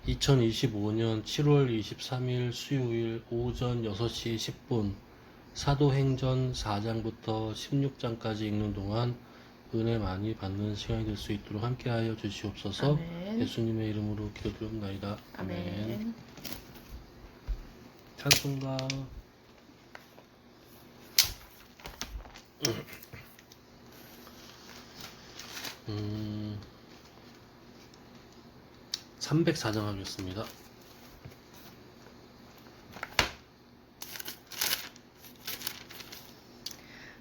2025년 7월 23일 수요일 오전 6시 10분 사도행전 4장부터 16장까지 읽는 동안 은혜 많이 받는 시간이 될 수 있도록 함께하여 주시옵소서. 아멘. 예수님의 이름으로 기도드리옵나이다. 아멘. 찬송가 304장 하겠습니다.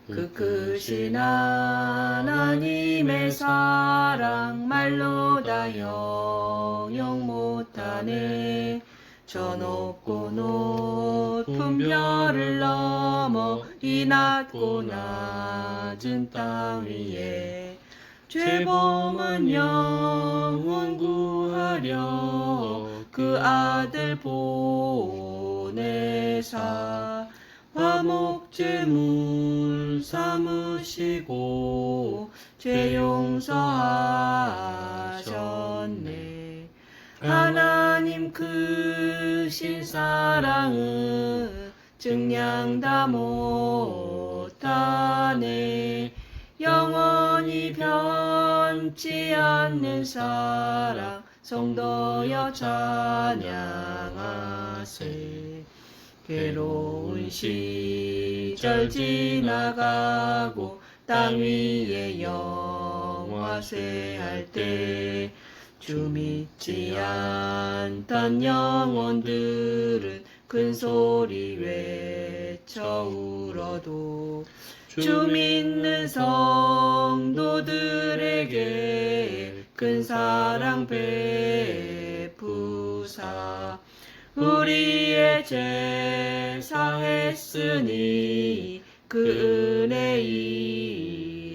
그 크신 하나님의 사랑 말로 다 영영 못하네. 저 높고 높은 별을 넘어 이 낮고 낮은 땅 위에 죄범은 영혼 구하려 그 아들 보내사 화목제물 삼으시고 죄 용서하셨네. 하나님 크신 사랑은 증량 다 못하네. 영원히 변치 않는 사랑 성도여 찬양하세. 괴로운 시절 지나가고 땅 위에 영화쇠할 때 주 믿지 않던 영혼들은 큰 소리 외쳐 울어도 주 믿는 성도들에게 큰 사랑 베푸사 우리의 죄 사했으니 그 은혜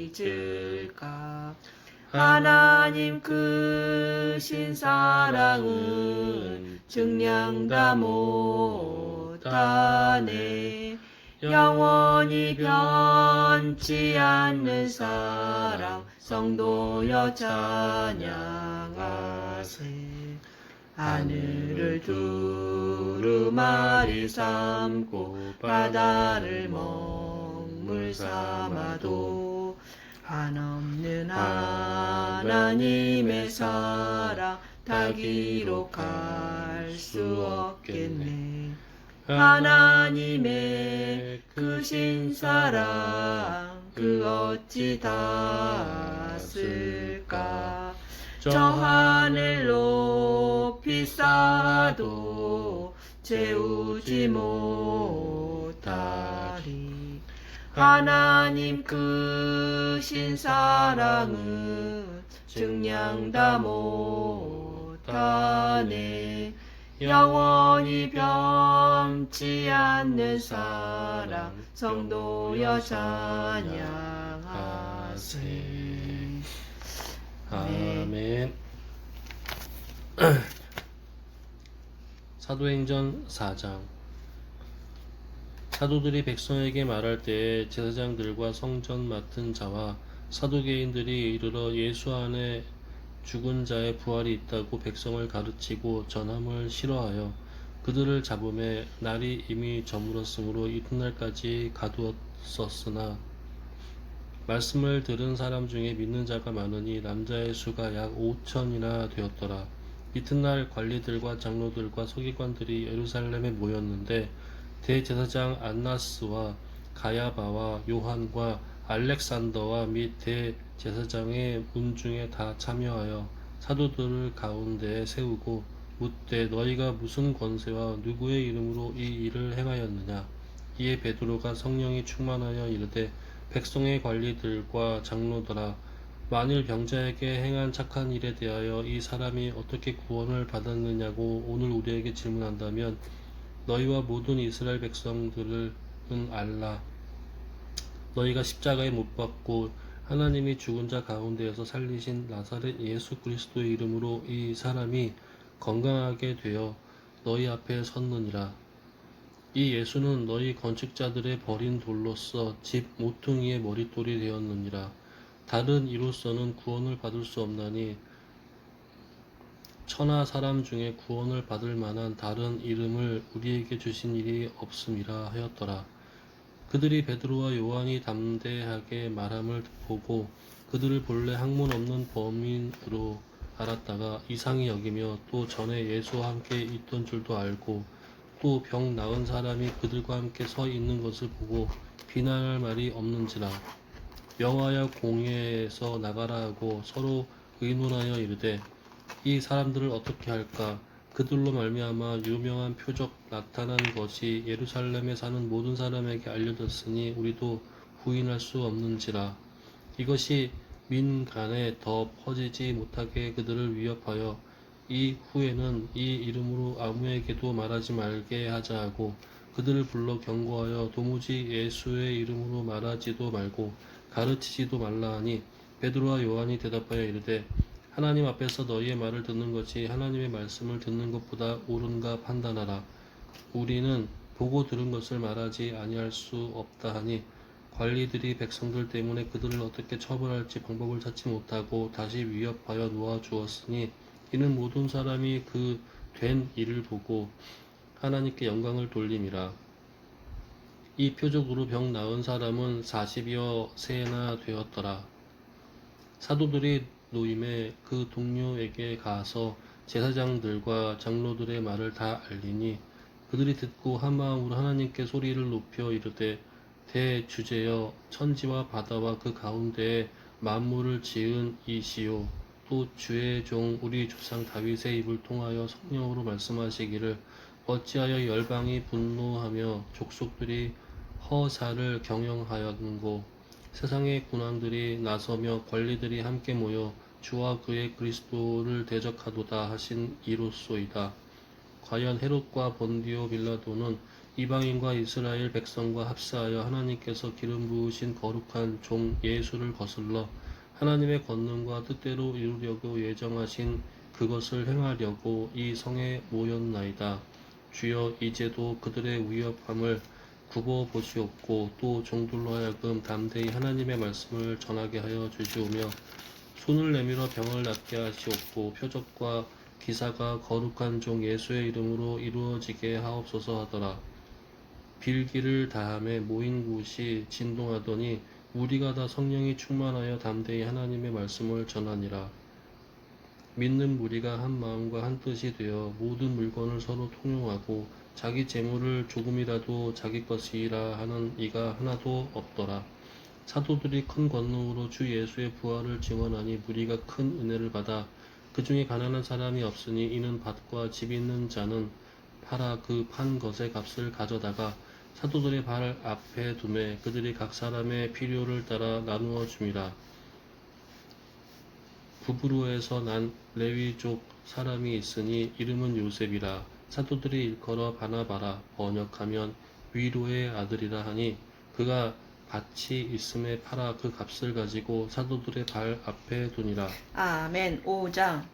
잊을까. 하나님 크신 사랑은 증량 다 못하네. 영원히 변치 않는 사랑 성도여 찬양하세. 하늘을 두루마리 삼고 바다를 먹물 삼아도 한없는 하나님의 사랑 다 기록할 수 없겠네. 하나님의 크신 사랑 그 어찌 다 쓸까. 저 하늘 높이 쌓아도 채우지 못하리. 하나님 크신 사랑은 증량 다 못하네. 영원히 변치 않는 사랑 성도여 찬양하세. 아멘. 사도행전 4장. 사도들이 백성에게 말할 때에 제사장들과 성전 맡은 자와 사두개인들이 이르러 예수 안에 죽은 자의 부활이 있다고 백성을 가르치고 전함을 싫어하여 그들을 잡음에 날이 이미 저물었으므로 이튿날까지 가두었었으나 말씀을 들은 사람 중에 믿는 자가 많으니 남자의 수가 약 5천이나 되었더라. 이튿날 관리들과 장로들과 서기관들이 예루살렘에 모였는데 대제사장 안나스와 가야바와 요한과 알렉산더와 및 대제사장의 문중에 다 참여하여 사도들을 가운데에 세우고 묻되 너희가 무슨 권세와 누구의 이름으로 이 일을 행하였느냐. 이에 베드로가 성령이 충만하여 이르되 백성의 관리들과 장로들아, 만일 병자에게 행한 착한 일에 대하여 이 사람이 어떻게 구원을 받았느냐고 오늘 우리에게 질문한다면 너희와 모든 이스라엘 백성들은 알라. 너희가 십자가에 못 박고 하나님이 죽은 자 가운데에서 살리신 나사렛 예수 그리스도의 이름으로 이 사람이 건강하게 되어 너희 앞에 섰느니라. 이 예수는 너희 건축자들의 버린 돌로서 집 모퉁이의 머릿돌이 되었느니라. 다른 이로서는 구원을 받을 수 없나니 천하 사람 중에 구원을 받을 만한 다른 이름을 우리에게 주신 일이 없음이라 하였더라. 그들이 베드로와 요한이 담대하게 말함을 보고 그들을 본래 학문 없는 범인으로 알았다가 이상히 여기며 또 전에 예수와 함께 있던 줄도 알고 또 병 나은 사람이 그들과 함께 서 있는 것을 보고 비난할 말이 없는지라. 명하여 공회에서 나가라 하고 서로 의논하여 이르되 이 사람들을 어떻게 할까? 그들로 말미암아 유명한 표적 나타난 것이 예루살렘에 사는 모든 사람에게 알려졌으니 우리도 부인할 수 없는지라. 이것이 민간에 더 퍼지지 못하게 그들을 위협하여 이후에는 이 이름으로 아무에게도 말하지 말게 하자 하고 그들을 불러 경고하여 도무지 예수의 이름으로 말하지도 말고 가르치지도 말라 하니 베드로와 요한이 대답하여 이르되 하나님 앞에서 너희의 말을 듣는 것이 하나님의 말씀을 듣는 것보다 옳은가 판단하라. 우리는 보고 들은 것을 말하지 아니할 수 없다 하니 관리들이 백성들 때문에 그들을 어떻게 처벌할지 방법을 찾지 못하고 다시 위협하여 놓아 주었으니 이는 모든 사람이 그 된 일을 보고 하나님께 영광을 돌림이라. 이 표적으로 병 나은 사람은 40여 세나 되었더라. 사도들이 노임에 그 동료에게 가서 제사장들과 장로들의 말을 다 알리니 그들이 듣고 한 마음으로 하나님께 소리를 높여 이르되 대주제여 천지와 바다와 그 가운데에 만물을 지은 이시요 또 주의 종 우리 조상 다윗의 입을 통하여 성령으로 말씀하시기를 어찌하여 열방이 분노하며 족속들이 허사를 경영하였는고 세상의 군왕들이 나서며 관리들이 함께 모여 주와 그의 그리스도를 대적하도다 하신 이로소이다. 과연 헤롯과 본디오 빌라도는 이방인과 이스라엘 백성과 합사하여 하나님께서 기름 부으신 거룩한 종 예수를 거슬러 하나님의 권능과 뜻대로 이루려고 예정하신 그것을 행하려고 이 성에 모였나이다. 주여 이제도 그들의 위협함을 굽어 보시옵고 또 종들로 하여금 담대히 하나님의 말씀을 전하게 하여 주시오며 손을 내밀어 병을 낫게 하시옵고 표적과 기사가 거룩한 종 예수의 이름으로 이루어지게 하옵소서 하더라. 빌기를 다함에 모인 곳이 진동하더니 우리가 다 성령이 충만하여 담대히 하나님의 말씀을 전하니라. 믿는 무리가 한 마음과 한 뜻이 되어 모든 물건을 서로 통용하고 자기 재물을 조금이라도 자기 것이라 하는 이가 하나도 없더라. 사도들이 큰 권능으로 주 예수의 부활을 증언하니 무리가 큰 은혜를 받아 그 중에 가난한 사람이 없으니 이는 밭과 집 있는 자는 팔아 그 판 것의 값을 가져다가 사도들의 발 앞에 두매 그들이 각 사람의 필요를 따라 나누어 줌이라. 부브로에서 난 레위족 사람이 있으니 이름은 요셉이라. 사도들이 일컬어 바나바라 번역하면 위로의 아들이라 하니 그가 밭이 있음에 팔아 그 값을 가지고 사도들의 발 앞에 두니라. 아멘. 5장.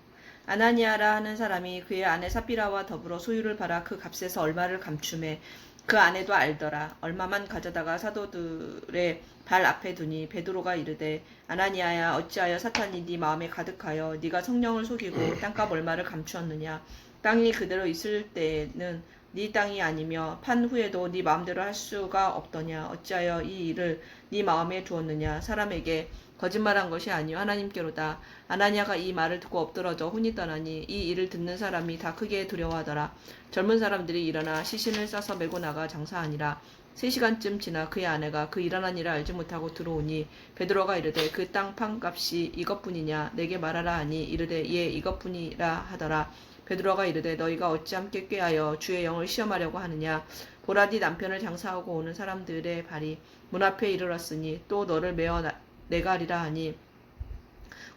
아나니아라 하는 사람이 그의 아내 삽비라와 더불어 소유를 팔아 그 값에서 얼마를 감추매 그 아내도 알더라. 얼마만 가져다가 사도들의 발 앞에 두니 베드로가 이르되 아나니아야 어찌하여 사탄이 네 마음에 가득하여 네가 성령을 속이고 땅값 얼마를 감추었느냐. 땅이 그대로 있을 때에는 네 땅이 아니며 판 후에도 네 마음대로 할 수가 없더냐. 어찌하여 이 일을 네 마음에 두었느냐. 사람에게 거짓말한 것이 아니요 하나님께로다. 아나니아가 이 말을 듣고 엎드러져 혼이 떠나니 이 일을 듣는 사람이 다 크게 두려워하더라. 젊은 사람들이 일어나 시신을 싸서 메고 나가 장사하니라. 3시간쯤 지나 그의 아내가 그 일어난 일을 알지 못하고 들어오니 베드로가 이르되 그 땅 판값이 이것뿐이냐 내게 말하라 하니 이르되 예 이것뿐이라 하더라. 베드로가 이르되 너희가 어찌 함께 꾀하여 주의 영을 시험하려고 하느냐. 보라 네 남편을 장사하고 오는 사람들의 발이 문 앞에 이르렀으니 또 너를 메어 내가리라 하니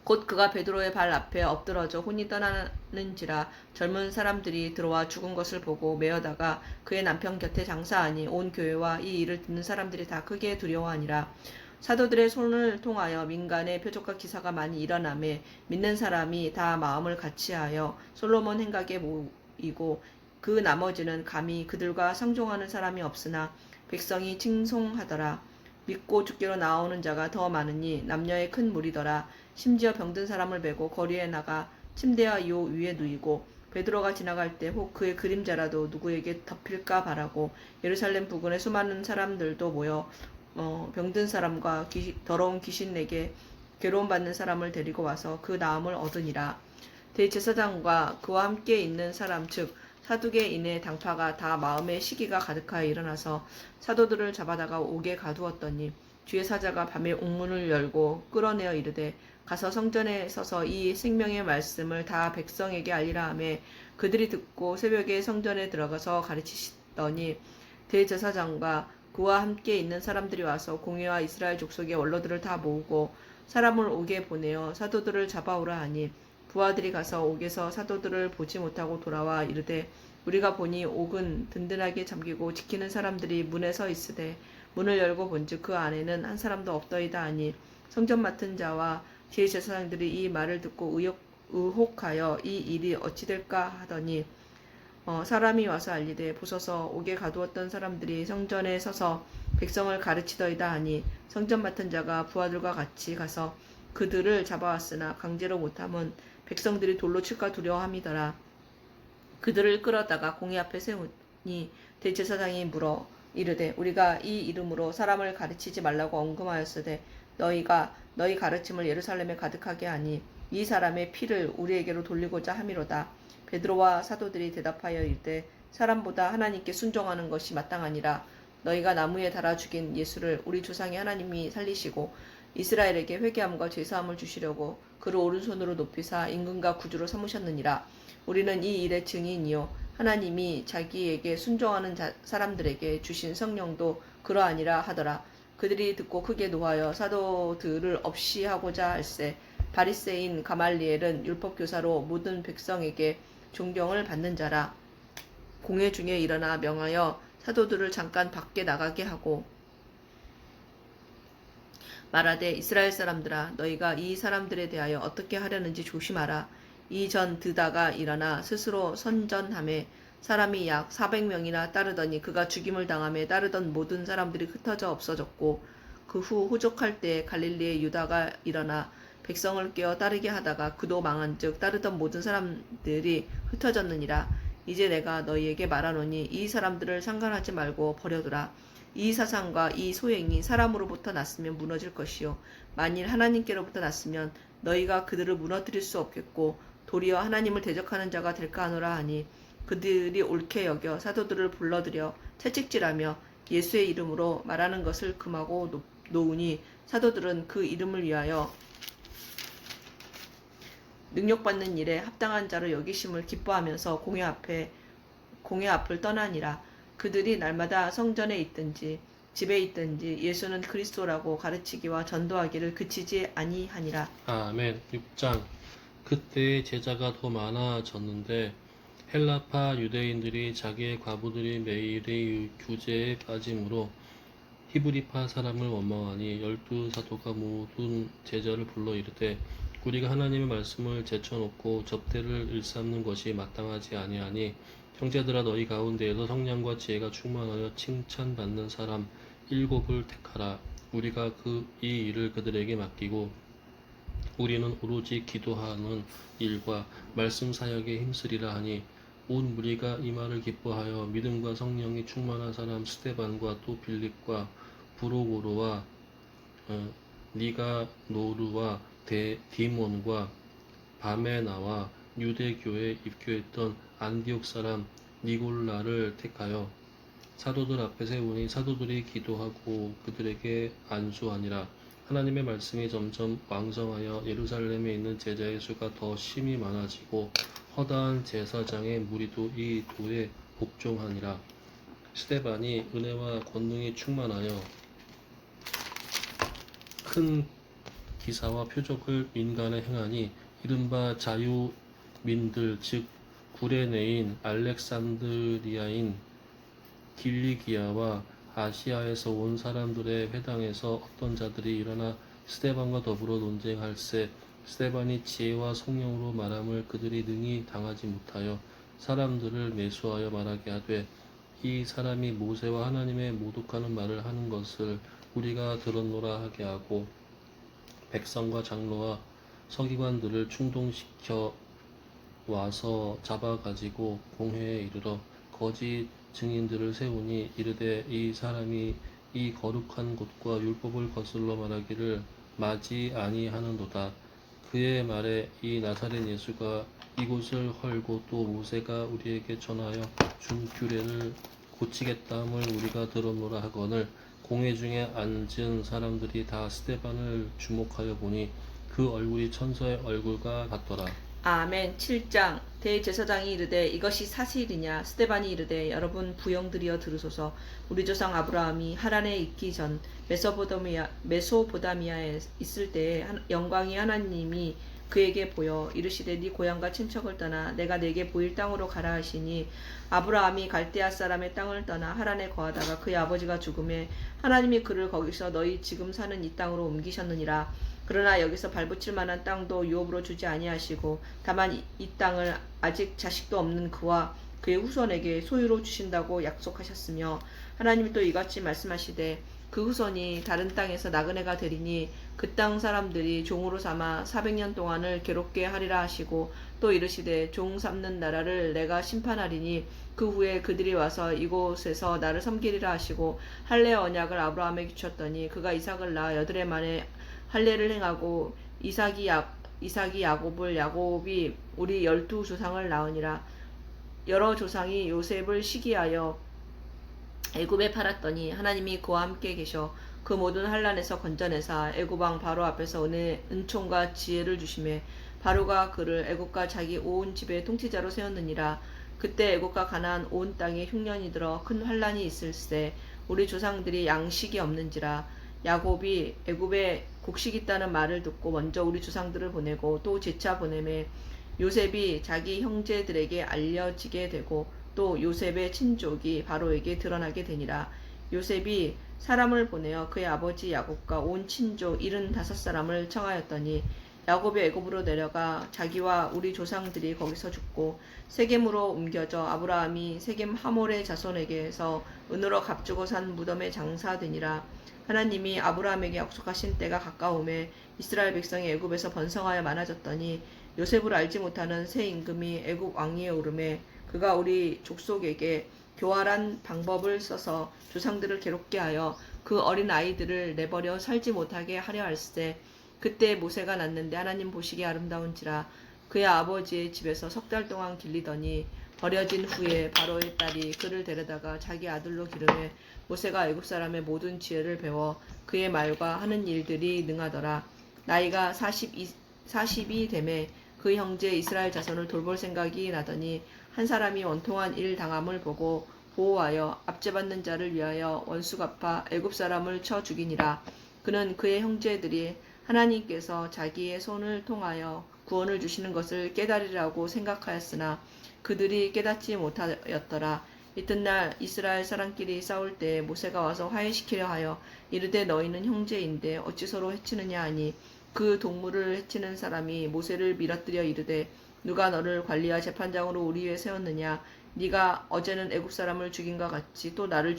곧 그가 베드로의 발 앞에 엎드러져 혼이 떠나는지라. 젊은 사람들이 들어와 죽은 것을 보고 메어다가 그의 남편 곁에 장사하니 온 교회와 이 일을 듣는 사람들이 다 크게 두려워하니라. 사도들의 손을 통하여 민간의 표적과 기사가 많이 일어나매 믿는 사람이 다 마음을 같이하여 솔로몬 행각에 모이고 그 나머지는 감히 그들과 상종하는 사람이 없으나 백성이 칭송하더라. 믿고 죽기로 나오는 자가 더 많으니 남녀의 큰 무리더라. 심지어 병든 사람을 메고 거리에 나가 침대와 요 위에 누이고 베드로가 지나갈 때 혹 그의 그림자라도 누구에게 덮일까 바라고 예루살렘 부근에 수많은 사람들도 모여 병든 사람과 더러운 귀신에게 괴로움 받는 사람을 데리고 와서 그 나음을 얻으니라. 대제사장과 그와 함께 있는 사람 즉 사두개인의 당파가 다 마음의 시기가 가득하여 일어나서 사도들을 잡아다가 옥에 가두었더니 주의 사자가 밤에 옥문을 열고 끌어내어 이르되 가서 성전에 서서 이 생명의 말씀을 다 백성에게 알리라 하매 그들이 듣고 새벽에 성전에 들어가서 가르치시더니 대제사장과 그와 함께 있는 사람들이 와서 공회와 이스라엘 족속의 원로들을 다 모으고 사람을 옥에 보내어 사도들을 잡아오라 하니 부하들이 가서 옥에서 사도들을 보지 못하고 돌아와 이르되 우리가 보니 옥은 든든하게 잠기고 지키는 사람들이 문에 서 있으되 문을 열고 본즉 그 안에는 한 사람도 없더이다 하니 성전 맡은 자와 제사장들이 이 말을 듣고 의혹하여 이 일이 어찌 될까 하더니 사람이 와서 알리되 보소서 옥에 가두었던 사람들이 성전에 서서 백성을 가르치더이다 하니 성전 맡은 자가 부하들과 같이 가서 그들을 잡아왔으나 강제로 못함은 백성들이 돌로 칠까 두려워함이더라. 그들을 끌어다가 공회 앞에 세우니 대제사장이 물어 이르되 우리가 이 이름으로 사람을 가르치지 말라고 언금하였으되 너희가 너희 가르침을 예루살렘에 가득하게 하니 이 사람의 피를 우리에게로 돌리고자 함이로다. 베드로와 사도들이 대답하여 이르되 사람보다 하나님께 순종하는 것이 마땅하니라. 너희가 나무에 달아 죽인 예수를 우리 조상의 하나님이 살리시고 이스라엘에게 회개함과 죄사함을 주시려고 그를 오른손으로 높이사 임금과 구주로 삼으셨느니라. 우리는 이 일의 증인이요 하나님이 자기에게 순종하는 사람들에게 주신 성령도 그러하니라 하더라. 그들이 듣고 크게 노하여 사도들을 없이 하고자 할세 바리새인 가말리엘은 율법교사로 모든 백성에게 존경을 받는 자라. 공회 중에 일어나 명하여 사도들을 잠깐 밖에 나가게 하고 말하되 이스라엘 사람들아 너희가 이 사람들에 대하여 어떻게 하려는지 조심하라. 이전 드다가 일어나 스스로 선전하매 사람이 약 400명이나 따르더니 그가 죽임을 당하며 따르던 모든 사람들이 흩어져 없어졌고 그 후 호족할 때 갈릴리의 유다가 일어나 백성을 깨어 따르게 하다가 그도 망한즉 따르던 모든 사람들이 흩어졌느니라. 이제 내가 너희에게 말하노니 이 사람들을 상관하지 말고 버려두라. 이 사상과 이 소행이 사람으로부터 났으면 무너질 것이요 만일 하나님께로부터 났으면 너희가 그들을 무너뜨릴 수 없겠고 도리어 하나님을 대적하는 자가 될까 하노라 하니 그들이 옳게 여겨 사도들을 불러들여 채찍질하며 예수의 이름으로 말하는 것을 금하고 놓으니 사도들은 그 이름을 위하여 능력받는 일에 합당한 자로 여기심을 기뻐하면서 공회 앞을 떠나니라. 그들이 날마다 성전에 있든지 집에 있든지 예수는 그리스도라고 가르치기와 전도하기를 그치지 아니하니라. 아멘. 6장. 그때 제자가 더 많아졌는데 헬라파 유대인들이 자기의 과부들이 매일의 규제에 빠짐으로 히브리파 사람을 원망하니 12사도가 모든 제자를 불러 이르되 우리가 하나님의 말씀을 제쳐놓고 접대를 일삼는 것이 마땅하지 아니하니 형제들아 너희 가운데에서 성령과 지혜가 충만하여 칭찬받는 사람 7을 택하라. 우리가 이 일을 그들에게 맡기고 우리는 오로지 기도하는 일과 말씀 사역에 힘쓰리라 하니 온 무리가 이 말을 기뻐하여 믿음과 성령이 충만한 사람 스데반과 또 빌립과 브로고로와 니가노르와 디몬과 바메나와 유대교에 입교했던 안디옥 사람 니골라를 택하여 사도들 앞에 세우니 사도들이 기도하고 그들에게 안수하니라. 하나님의 말씀이 점점 왕성하여 예루살렘에 있는 제자의 수가 더 심히 많아지고 허다한 제사장의 무리도 이 도에 복종하니라. 스데반이 은혜와 권능이 충만하여 큰 기사와 표적을 민간에 행하니 이른바 자유민들 즉 구레네인 알렉산드리아인 길리기아와 아시아에서 온 사람들의 회당에서 어떤 자들이 일어나 스데반과 더불어 논쟁할세 스데반이 지혜와 성령으로 말함을 그들이 능히 당하지 못하여 사람들을 매수하여 말하게 하되 이 사람이 모세와 하나님의 모독하는 말을 하는 것을 우리가 들었노라 하게 하고 백성과 장로와 서기관들을 충동시켜 와서 잡아가지고 공회에 이르러 거짓 증인들을 세우니 이르되 이 사람이 이 거룩한 곳과 율법을 거슬러 말하기를 마지 아니하는도다. 그의 말에 이 나사렛 예수가 이곳을 헐고 또 모세가 우리에게 전하여 준 규례를 고치겠다함을 우리가 들었노라 하거늘 공회 중에 앉은 사람들이 다 스데반을 주목하여 보니 그 얼굴이 천사의 얼굴과 같더라. 아멘. 7장. 대제사장이 이르되 이것이 사실이냐? 스데반이 이르되 여러분 부영들이여 들으소서. 우리 조상 아브라함이 하란에 있기 전 메소포다미아에 있을 때에 영광이 하나님이 그에게 보여 이르시되 네 고향과 친척을 떠나 내가 네게 보일 땅으로 가라 하시니 아브라함이 갈대아 사람의 땅을 떠나 하란에 거하다가 그의 아버지가 죽음에 하나님이 그를 거기서 너희 지금 사는 이 땅으로 옮기셨느니라. 그러나 여기서 발붙일 만한 땅도 유업으로 주지 아니하시고 다만 이 땅을 아직 자식도 없는 그와 그의 후손에게 소유로 주신다고 약속하셨으며 하나님이 또 이같이 말씀하시되 그 후손이 다른 땅에서 나그네가 되리니 그 땅 사람들이 종으로 삼아 400년 동안을 괴롭게 하리라 하시고 또 이르시되 종 삼는 나라를 내가 심판하리니 그 후에 그들이 와서 이곳에서 나를 섬기리라 하시고 할례 언약을 아브라함에게 주셨더니 그가 이삭을 낳아 8해 만에 할례를 행하고 이삭이 야곱을 야곱이 우리 12조상을 낳으니라. 여러 조상이 요셉을 시기하여 애굽에 팔았더니 하나님이 그와 함께 계셔 그 모든 환난에서 건져내사 애굽 왕 바로 앞에서 은총과 지혜를 주심에 바로가 그를 애굽과 자기 온 집의 통치자로 세웠느니라. 그때 애굽과 가나안 온 땅에 흉년이 들어 큰 환난이 있을세 우리 조상들이 양식이 없는지라. 야곱이 애굽에 곡식 있다는 말을 듣고 먼저 우리 조상들을 보내고 또 재차 보내매 요셉이 자기 형제들에게 알려지게 되고 또 요셉의 친족이 바로에게 드러나게 되니라. 요셉이 사람을 보내어 그의 아버지 야곱과 온 친족 75사람을 청하였더니 야곱이 애굽으로 내려가 자기와 우리 조상들이 거기서 죽고 세겜으로 옮겨져 아브라함이 세겜 하몰의 자손에게서 은으로 값주고 산 무덤에 장사되니라. 하나님이 아브라함에게 약속하신 때가 가까움에 이스라엘 백성이 애굽에서 번성하여 많아졌더니 요셉을 알지 못하는 새 임금이 애굽 왕위에 오르매 그가 우리 족속에게 교활한 방법을 써서 조상들을 괴롭게 하여 그 어린 아이들을 내버려 살지 못하게 하려 할세. 그때 모세가 났는데 하나님 보시기에 아름다운지라. 그의 아버지의 집에서 6달 동안 길리더니 버려진 후에 바로의 딸이 그를 데려다가 자기 아들로 기르매 모세가 애굽 사람의 모든 지혜를 배워 그의 말과 하는 일들이 능하더라. 나이가 40이 되매 그 형제 이스라엘 자손을 돌볼 생각이 나더니 한 사람이 원통한 일 당함을 보고 보호하여 압제받는 자를 위하여 원수 갚아 애굽 사람을 쳐 죽이니라. 그는 그의 형제들이 하나님께서 자기의 손을 통하여 구원을 주시는 것을 깨달으리라고 생각하였으나 그들이 깨닫지 못하였더라. 이튿날 이스라엘 사람끼리 싸울 때 모세가 와서 화해시키려 하여 이르되 너희는 형제인데 어찌 서로 해치느냐 하니 그 동물을 해치는 사람이 모세를 밀어뜨려 이르되 누가 너를 관리와 재판장으로 우리 위에 세웠느냐? 네가 어제는 애굽 사람을 죽인과 같이 또 나를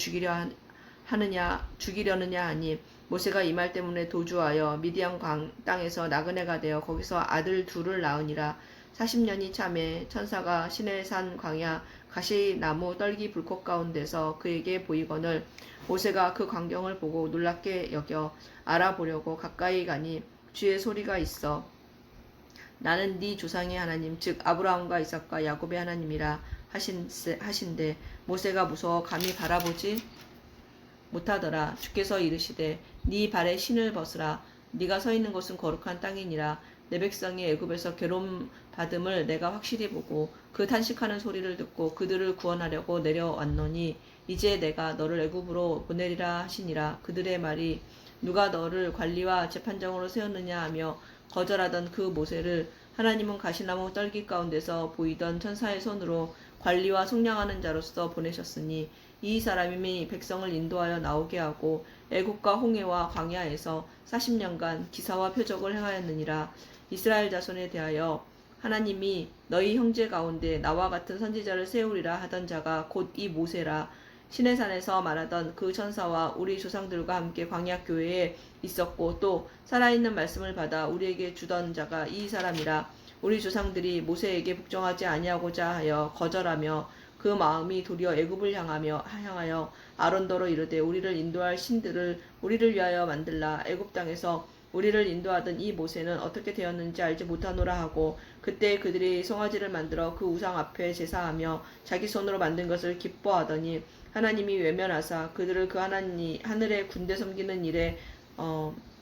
죽이려느냐 하니 모세가 이 말 때문에 도주하여 미디안 땅에서 나그네가 되어 거기서 아들 둘을 낳으니라. 40년이 참에 천사가 시내산 광야 가시나무 떨기 불꽃 가운데서 그에게 보이거늘 모세가 그 광경을 보고 놀랍게 여겨 알아보려고 가까이 가니 주의 소리가 있어 나는 네 조상의 하나님 즉 아브라함과 이삭과 야곱의 하나님이라 하신대 모세가 무서워 감히 바라보지 못하더라. 주께서 이르시되 네 발에 신을 벗으라. 네가 서 있는 곳은 거룩한 땅이니라. 내 백성이 애굽에서 괴로움 받음을 내가 확실히 보고 그 탄식하는 소리를 듣고 그들을 구원하려고 내려왔노니 이제 내가 너를 애굽으로 보내리라 하시니라. 그들의 말이 누가 너를 관리와 재판장으로 세웠느냐 하며 거절하던 그 모세를 하나님은 가시나무 떨기 가운데서 보이던 천사의 손으로 관리와 속량하는 자로서 보내셨으니 이 사람이 백성을 인도하여 나오게 하고 애국과 홍해와 광야에서 40년간 기사와 표적을 행하였느니라. 이스라엘 자손에 대하여 하나님이 너희 형제 가운데 나와 같은 선지자를 세우리라 하던 자가 곧 이 모세라. 시내산에서 말하던 그 천사와 우리 조상들과 함께 광야 교회에 있었고 또 살아있는 말씀을 받아 우리에게 주던 자가 이 사람이라. 우리 조상들이 모세에게 복종하지 아니하고자 하여 거절하며 그 마음이 도리어 애굽을 향하여 아론더로 이르되 우리를 인도할 신들을 우리를 위하여 만들라. 애굽 땅에서 우리를 인도하던 이 모세는 어떻게 되었는지 알지 못하노라 하고 그때 그들이 송아지를 만들어 그 우상 앞에 제사하며 자기 손으로 만든 것을 기뻐하더니 하나님이 외면하사 그들을 그 하늘의 군대 섬기는 일에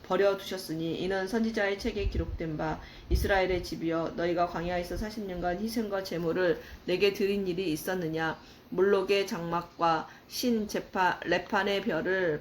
버려두셨으니 이는 선지자의 책에 기록된 바 이스라엘의 집이여 너희가 광야에서 40년간 희생과 제물을 내게 드린 일이 있었느냐. 몰록의 장막과 신 레판의 별을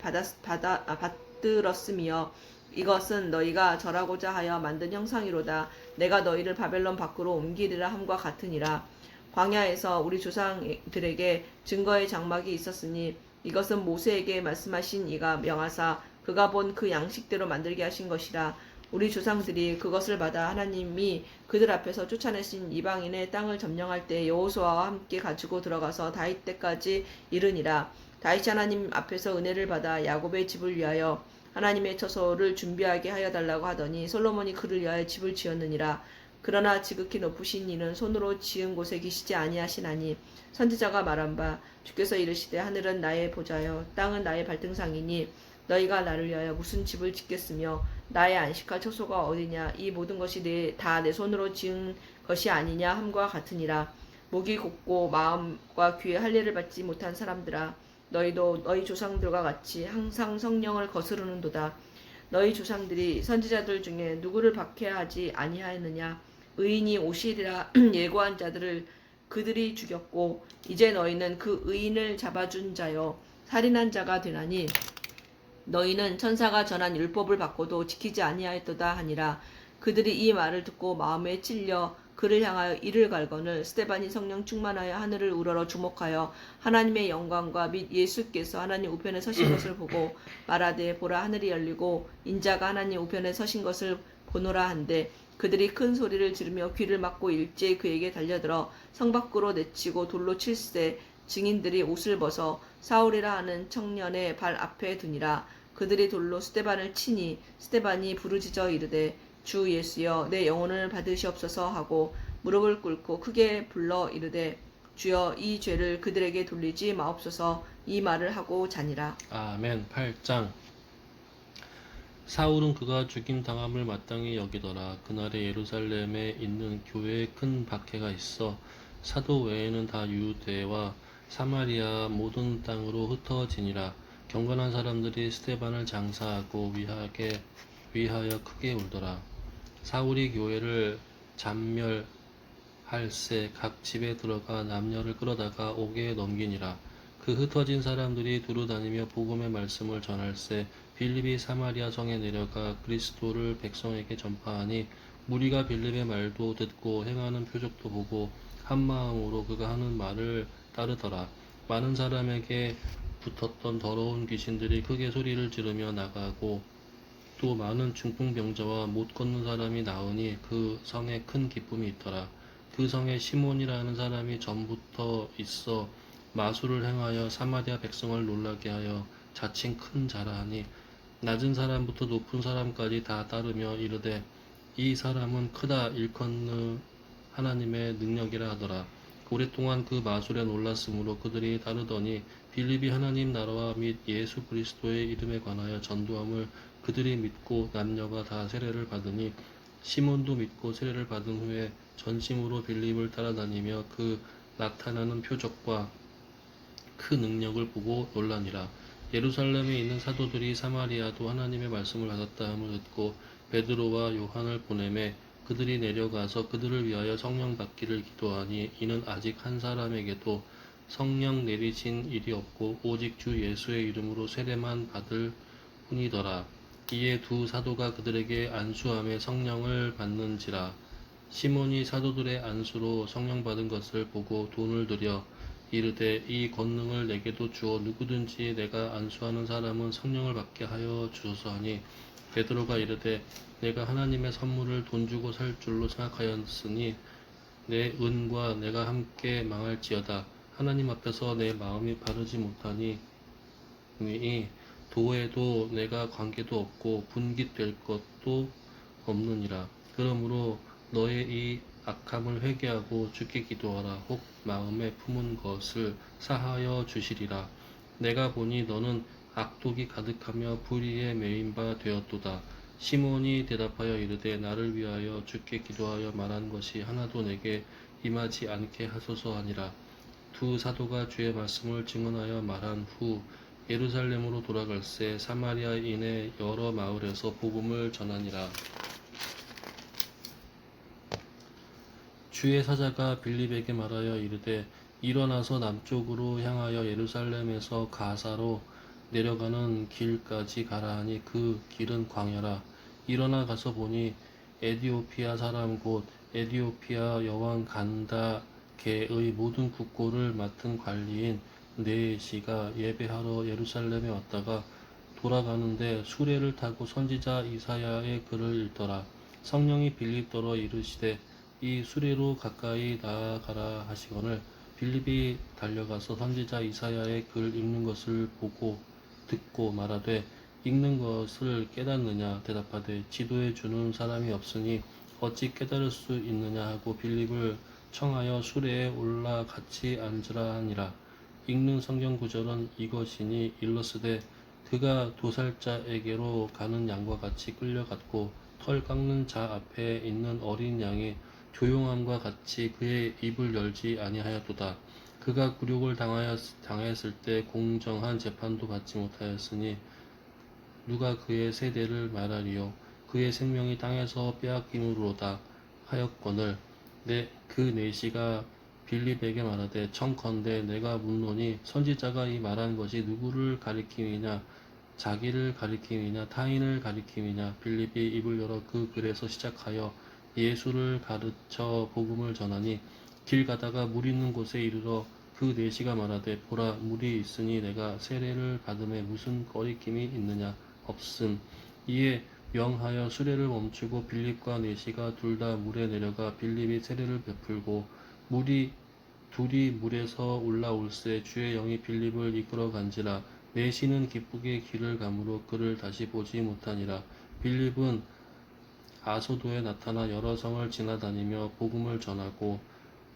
받들었으며 이것은 너희가 절하고자 하여 만든 형상이로다. 내가 너희를 바벨론 밖으로 옮기리라 함과 같으니라. 광야에서 우리 조상들에게 증거의 장막이 있었으니 이것은 모세에게 말씀하신 이가 명하사 그가 본 그 양식대로 만들게 하신 것이라. 우리 조상들이 그것을 받아 하나님이 그들 앞에서 쫓아내신 이방인의 땅을 점령할 때 여호수아와 함께 가지고 들어가서 다윗 때까지 이르니라. 다윗이 하나님 앞에서 은혜를 받아 야곱의 집을 위하여 하나님의 처소를 준비하게 하여 달라고 하더니 솔로몬이 그를 위하여 집을 지었느니라. 그러나 지극히 높으신 이는 손으로 지은 곳에 계시지 아니하시나니 선지자가 말한 바 주께서 이르시되 하늘은 나의 보좌여 땅은 나의 발등상이니 너희가 나를 위하여 무슨 집을 짓겠으며 나의 안식할 처소가 어디냐. 이 모든 것이 다 내 손으로 지은 것이 아니냐 함과 같으니라. 목이 곧고 마음과 귀에 할례를 받지 못한 사람들아 너희도 너희 조상들과 같이 항상 성령을 거스르는도다. 너희 조상들이 선지자들 중에 누구를 박해하지 아니하였느냐. 의인이 오시리라 예고한 자들을 그들이 죽였고 이제 너희는 그 의인을 잡아준 자여 살인한 자가 되나니 너희는 천사가 전한 율법을 받고도 지키지 아니하였도다 하니라. 그들이 이 말을 듣고 마음에 찔려 그를 향하여 이를 갈거늘 스데반이 성령 충만하여 하늘을 우러러 주목하여 하나님의 영광과 및 예수께서 하나님 우편에 서신 것을 보고 말하되 보라 하늘이 열리고 인자가 하나님 우편에 서신 것을 보노라 한데 그들이 큰 소리를 지르며 귀를 막고 일제히 그에게 달려들어 성 밖으로 내치고 돌로 칠세 증인들이 옷을 벗어 사울이라 하는 청년의 발 앞에 두니라. 그들이 돌로 스데반을 치니 스데반이 부르짖어 이르되 주 예수여 내 영혼을 받으시옵소서 하고 무릎을 꿇고 크게 불러 이르되 주여 이 죄를 그들에게 돌리지 마옵소서. 이 말을 하고 자니라. 아멘. 8장. 사울은 그가 죽임당함을 마땅히 여기더라. 그날에 예루살렘에 있는 교회에 큰 박해가 있어 사도 외에는 다 유대와 사마리아 모든 땅으로 흩어지니라. 경건한 사람들이 스데반을 장사하고 위하여 크게 울더라. 사울이 교회를 잔멸할새 각 집에 들어가 남녀를 끌어다가 옥에 넘기니라. 그 흩어진 사람들이 두루다니며 복음의 말씀을 전할새 빌립이 사마리아 성에 내려가 그리스도를 백성에게 전파하니 무리가 빌립의 말도 듣고 행하는 표적도 보고 한 마음으로 그가 하는 말을 따르더라. 많은 사람에게 붙었던 더러운 귀신들이 크게 소리를 지르며 나가고 또 많은 중풍병자와 못 걷는 사람이 나으니 그 성에 큰 기쁨이 있더라. 그 성에 시몬이라는 사람이 전부터 있어 마술을 행하여 사마리아 백성을 놀라게 하여 자칭 큰 자라 하니 낮은 사람부터 높은 사람까지 다 따르며 이르되 이 사람은 크다 일컫는 하나님의 능력이라 하더라. 오랫동안 그 마술에 놀랐으므로 그들이 다르더니 빌립이 하나님 나라와 및 예수 그리스도의 이름에 관하여 전도함을 그들이 믿고 남녀가 다 세례를 받으니 시몬도 믿고 세례를 받은 후에 전심으로 빌립을 따라다니며 그 나타나는 표적과 그 능력을 보고 놀라니라. 예루살렘에 있는 사도들이 사마리아도 하나님의 말씀을 받았다 함을 듣고 베드로와 요한을 보내매 그들이 내려가서 그들을 위하여 성령 받기를 기도하니 이는 아직 한 사람에게도 성령 내리신 일이 없고 오직 주 예수의 이름으로 세례만 받을 뿐이더라. 이에 두 사도가 그들에게 안수함에 성령을 받는지라. 시몬이 사도들의 안수로 성령 받은 것을 보고 돈을 들여 이르되 이 권능을 내게도 주어 누구든지 내가 안수하는 사람은 성령을 받게 하여 주소서 하니 베드로가 이르되 내가 하나님의 선물을 돈 주고 살 줄로 생각하였으니 내 은과 내가 함께 망할지어다. 하나님 앞에서 내 마음이 바르지 못하니 도에도 내가 관계도 없고 분깃될 것도 없느니라. 그러므로 너의 이 악함을 회개하고 주께 기도하라. 혹 마음에 품은 것을 사하여 주시리라. 내가 보니 너는 악독이 가득하며 불의에 매인 바 되었도다. 시몬이 대답하여 이르되 나를 위하여 주께 기도하여 말한 것이 하나도 내게 임하지 않게 하소서 하니라. 두 사도가 주의 말씀을 증언하여 말한 후 예루살렘으로 돌아갈새 사마리아인의 여러 마을에서 복음을 전하니라. 주의 사자가 빌립에게 말하여 이르되 일어나서 남쪽으로 향하여 예루살렘에서 가사로 내려가는 길까지 가라 하니 그 길은 광야라. 일어나 가서 보니 에디오피아 사람 곧 에디오피아 여왕 간다게의 모든 국고를 맡은 관리인 네시가 예배하러 예루살렘에 왔다가 돌아가는데 수레를 타고 선지자 이사야의 글을 읽더라. 성령이 빌립더러 이르시되 이 수레로 가까이 나아가라 하시거늘 빌립이 달려가서 선지자 이사야의 글 읽는 것을 보고 듣고 말하되 읽는 것을 깨닫느냐 대답하되 지도해 주는 사람이 없으니 어찌 깨달을 수 있느냐 하고 빌립을 청하여 수레에 올라 같이 앉으라 하니라. 읽는 성경 구절은 이것이니 일러스되 그가 도살자에게로 가는 양과 같이 끌려갔고 털 깎는 자 앞에 있는 어린 양의 조용함과 같이 그의 입을 열지 아니하였도다. 그가 굴욕을 당하였을 때 공정한 재판도 받지 못하였으니 누가 그의 세대를 말하리요. 그의 생명이 땅에서 빼앗김으로다 하였거늘 그 내시가 빌립에게 말하되 청컨대 내가 묻노니 선지자가 이 말한 것이 누구를 가리킴이냐 자기를 가리킴이냐 타인을 가리킴이냐. 빌립이 입을 열어 그 글에서 시작하여 예수를 가르쳐 복음을 전하니 길 가다가 물 있는 곳에 이르러 그 내시가 말하되 보라 물이 있으니 내가 세례를 받음에 무슨 거리낌이 있느냐 없음. 이에 명하여 수레를 멈추고 빌립과 내시가 둘 다 물에 내려가 빌립이 세례를 베풀고 둘이 물에서 올라올새 주의 영이 빌립을 이끌어 간지라. 내시는 기쁘게 길을 가므로 그를 다시 보지 못하니라. 빌립은 아소도에 나타나 여러 성을 지나다니며 복음을 전하고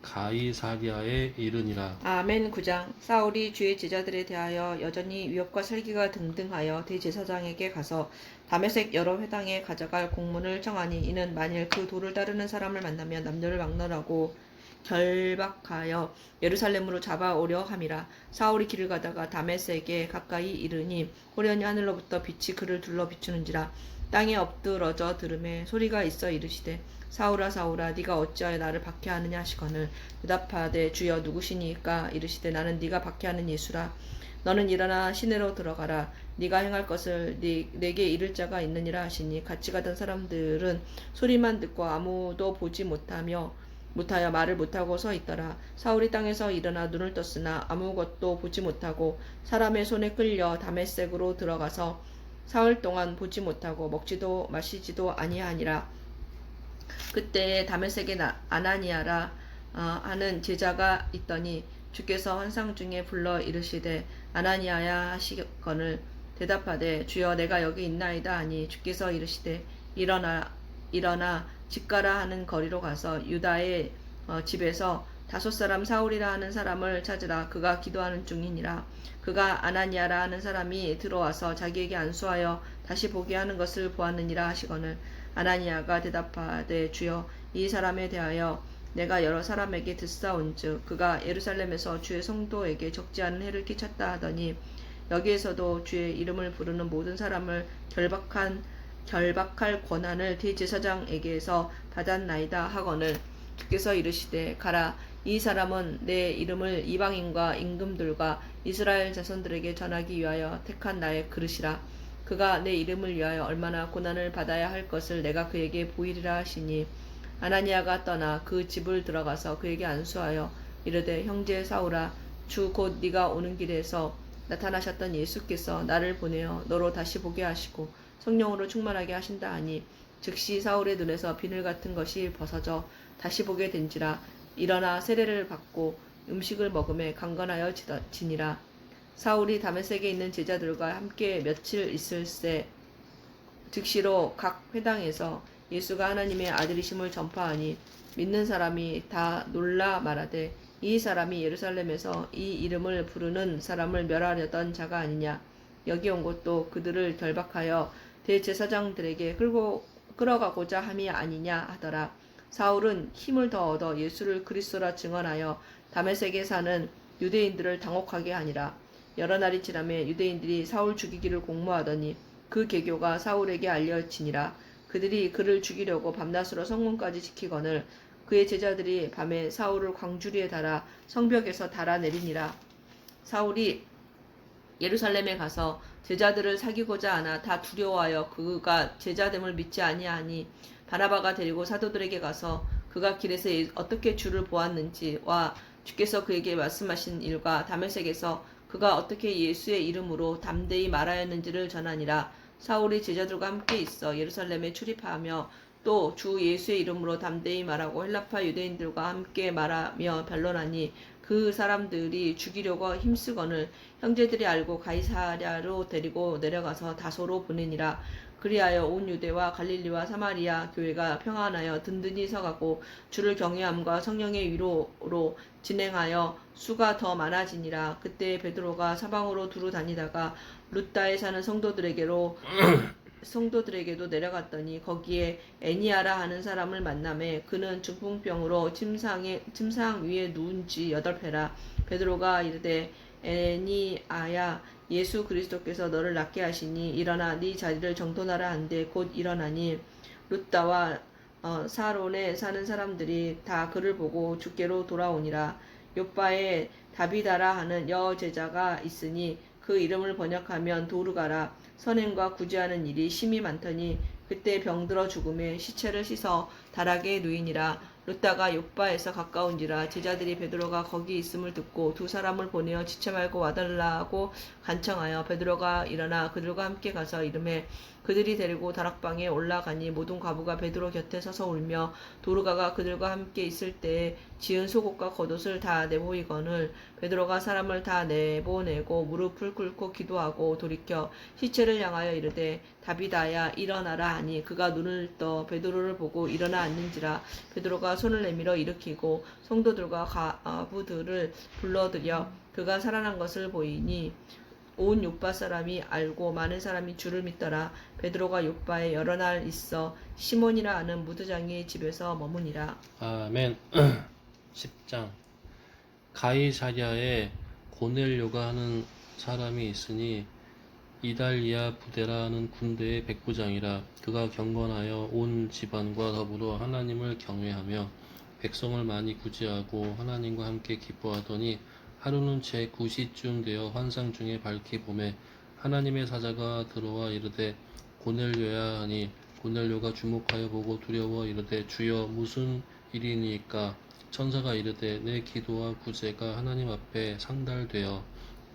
가이사랴에 이르니라. 아멘. 9장. 사울이 주의 제자들에 대하여 여전히 위협과 살기가 등등하여 대제사장에게 가서 다메섹 여러 회당에 가져갈 공문을 청하니 이는 만일 그 도를 따르는 사람을 만나면 남녀를 막론하고 결박하여 예루살렘으로 잡아오려 함이라. 사울이 길을 가다가 다메섹에 가까이 이르니 호련히 하늘로부터 빛이 그를 둘러 비추는지라. 땅에 엎드러져 들음에 소리가 있어 이르시되 사울아 사울아 네가 어찌하여 나를 박해하느냐 하시거늘 대답하되 주여 누구시니까. 이르시되 나는 네가 박해하는 예수라. 너는 일어나 시내로 들어가라. 네가 행할 것을 내게 이를 자가 있느니라 하시니 같이 가던 사람들은 소리만 듣고 아무도 보지 못하여 말을 못하고 서 있더라. 사울이 땅에서 일어나 눈을 떴으나 아무것도 보지 못하고 사람의 손에 끌려 다메섹으로 들어가서 사흘 동안 보지 못하고 먹지도 마시지도 아니하니라. 그때에 다메섹에 아나니아라 하는 제자가 있더니 주께서 환상 중에 불러 이르시되 아나니아야 하시거늘 대답하되 주여 내가 여기 있나이다 하니 주께서 이르시되 일어나 집 가라 하는 거리로 가서 유다의 집에서 5 사울이라 하는 사람을 찾으라. 그가 기도하는 중이니라. 그가 아나니아라 하는 사람이 들어와서 자기에게 안수하여 다시 보게 하는 것을 보았느니라 하시거늘 아나니아가 대답하되 주여 이 사람에 대하여 내가 여러 사람에게 듣사온즉 그가 예루살렘에서 주의 성도에게 적지 않은 해를 끼쳤다 하더니 여기에서도 주의 이름을 부르는 모든 사람을 결박할 권한을 대제사장에게서 받았나이다 하거늘 주께서 이르시되 가라. 이 사람은 내 이름을 이방인과 임금들과 이스라엘 자손들에게 전하기 위하여 택한 나의 그릇이라. 그가 내 이름을 위하여 얼마나 고난을 받아야 할 것을 내가 그에게 보이리라 하시니 아나니아가 떠나 그 집을 들어가서 그에게 안수하여 이르되 형제 사울아 주 곧 네가 오는 길에서 나타나셨던 예수께서 나를 보내어 너로 다시 보게 하시고 성령으로 충만하게 하신다 하니 즉시 사울의 눈에서 비늘 같은 것이 벗어져 다시 보게 된지라. 일어나 세례를 받고 음식을 먹음에 강건하여 지니라. 사울이 다메섹에 있는 제자들과 함께 며칠 있을새 즉시로 각 회당에서 예수가 하나님의 아들이심을 전파하니 믿는 사람이 다 놀라 말하되 이 사람이 예루살렘에서 이 이름을 부르는 사람을 멸하려던 자가 아니냐. 여기 온 것도 그들을 결박하여 대제사장들에게 끌어가고자 함이 아니냐 하더라. 사울은 힘을 더 얻어 예수를 그리스도라 증언하여 다메섹에 사는 유대인들을 당혹하게 하니라. 여러 날이 지나매 유대인들이 사울 죽이기를 공모하더니 그 계교가 사울에게 알려지니라. 그들이 그를 죽이려고 밤낮으로 성문까지 지키거늘 그의 제자들이 밤에 사울을 광주리에 달아 성벽에서 달아내리니라. 사울이 예루살렘에 가서 제자들을 사귀고자 하나 다 두려워하여 그가 제자됨을 믿지 아니하니 바나바가 데리고 사도들에게 가서 그가 길에서 어떻게 주를 보았는지와 주께서 그에게 말씀하신 일과 다메섹에서 그가 어떻게 예수의 이름으로 담대히 말하였는지를 전하니라. 사울이 제자들과 함께 있어 예루살렘에 출입하며 또 주 예수의 이름으로 담대히 말하고 헬라파 유대인들과 함께 말하며 변론하니 그 사람들이 죽이려고 힘쓰거늘 형제들이 알고 가이사랴로 데리고 내려가서 다소로 보내니라. 그리하여 온 유대와 갈릴리와 사마리아 교회가 평안하여 든든히 서가고 주를 경외함과 성령의 위로로 진행하여 수가 더 많아지니라. 그때 베드로가 사방으로 두루 다니다가 룻다에 사는 성도들에게도 내려갔더니 거기에 애니아라 하는 사람을 만나매 그는 중풍병으로 침상 위에 누운 지 8회라. 베드로가 이르되 애니아야 예수 그리스도께서 너를 낫게 하시니 일어나 네 자리를 정돈하라 한데 곧 일어나니 룻다와 사론에 사는 사람들이 다 그를 보고 주께로 돌아오니라. 요바에 다비다라 하는 여제자가 있으니 그 이름을 번역하면 도르가라. 선행과 구제하는 일이 심히 많더니 그때 병들어 죽음에 시체를 씻어 다락에 누이니라. 룻다가 욥바에서 가까운지라. 제자들이 베드로가 거기 있음을 듣고 두 사람을 보내어 지체 말고 와달라고 간청하여 베드로가 일어나 그들과 함께 가서 이르매 그들이 데리고 다락방에 올라가니 모든 과부가 베드로 곁에 서서 울며 도르가가 그들과 함께 있을 때에 지은 속옷과 겉옷을 다 내보이거늘 베드로가 사람을 다 내보내고 무릎을 꿇고 기도하고 돌이켜 시체를 향하여 이르되 다비다야 일어나라 하니 그가 눈을 떠 베드로를 보고 일어나 앉는지라. 베드로가 손을 내밀어 일으키고 성도들과 과부들을 불러들여 그가 살아난 것을 보이니 온 욥바 사람이 알고 많은 사람이 주를 믿더라. 베드로가 욥바에 여러 날 있어 시몬이라 하는 무드장이의 집에서 머무니라. 아멘. 10장. 가이사랴에 고넬료가 하는 사람이 있으니 이달리아 부대라 하는 군대의 백부장이라. 그가 경건하여 온 집안과 더불어 하나님을 경외하며 백성을 많이 구제하고 하나님과 함께 기뻐하더니 하루는 제 9시쯤 되어 환상 중에 밝히 보매 하나님의 사자가 들어와 이르되 고넬료야 하니 고넬료가 주목하여 보고 두려워 이르되 주여 무슨 일이니까. 천사가 이르되 내 기도와 구제가 하나님 앞에 상달되어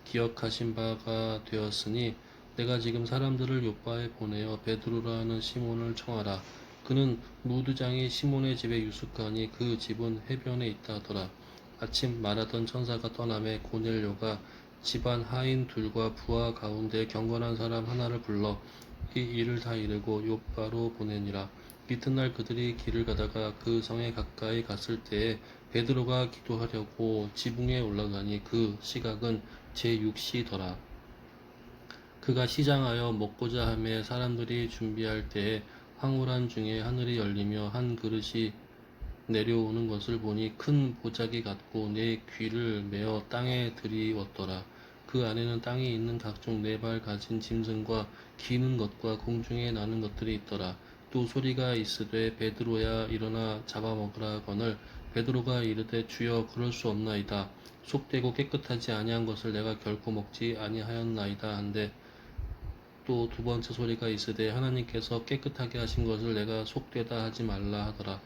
기억하신 바가 되었으니 내가 지금 사람들을 요바에 보내어 베드로라 하는 시몬을 청하라. 그는 무두장이 시몬의 집에 유숙하니 그 집은 해변에 있다 하더라. 아침 말하던 천사가 떠나매 고넬료가 집안 하인 둘과 부하 가운데 경건한 사람 하나를 불러 이 일을 다 이르고 요바로 보내니라. 이튿날 그들이 길을 가다가 그 성에 가까이 갔을 때에 베드로가 기도하려고 지붕에 올라가니 그 시각은 제6시더라. 그가 시장하여 먹고자 하며 사람들이 준비할 때에 황홀한 중에 하늘이 열리며 한 그릇이 내려오는 것을 보니 큰 보자기 같고 내 귀를 메어 땅에 들이웠더라. 그 안에는 땅에 있는 각종 4발 가진 짐승과 기는 것과 공중에 나는 것들이 있더라. 또 소리가 있으되 베드로야 일어나 잡아먹으라 하거늘 베드로가 이르되 주여 그럴 수 없나이다. 속되고 깨끗하지 아니한 것을 내가 결코 먹지 아니하였나이다 한데 또 두 번째 소리가 있으되 하나님께서 깨끗하게 하신 것을 내가 속되다 하지 말라 하더라.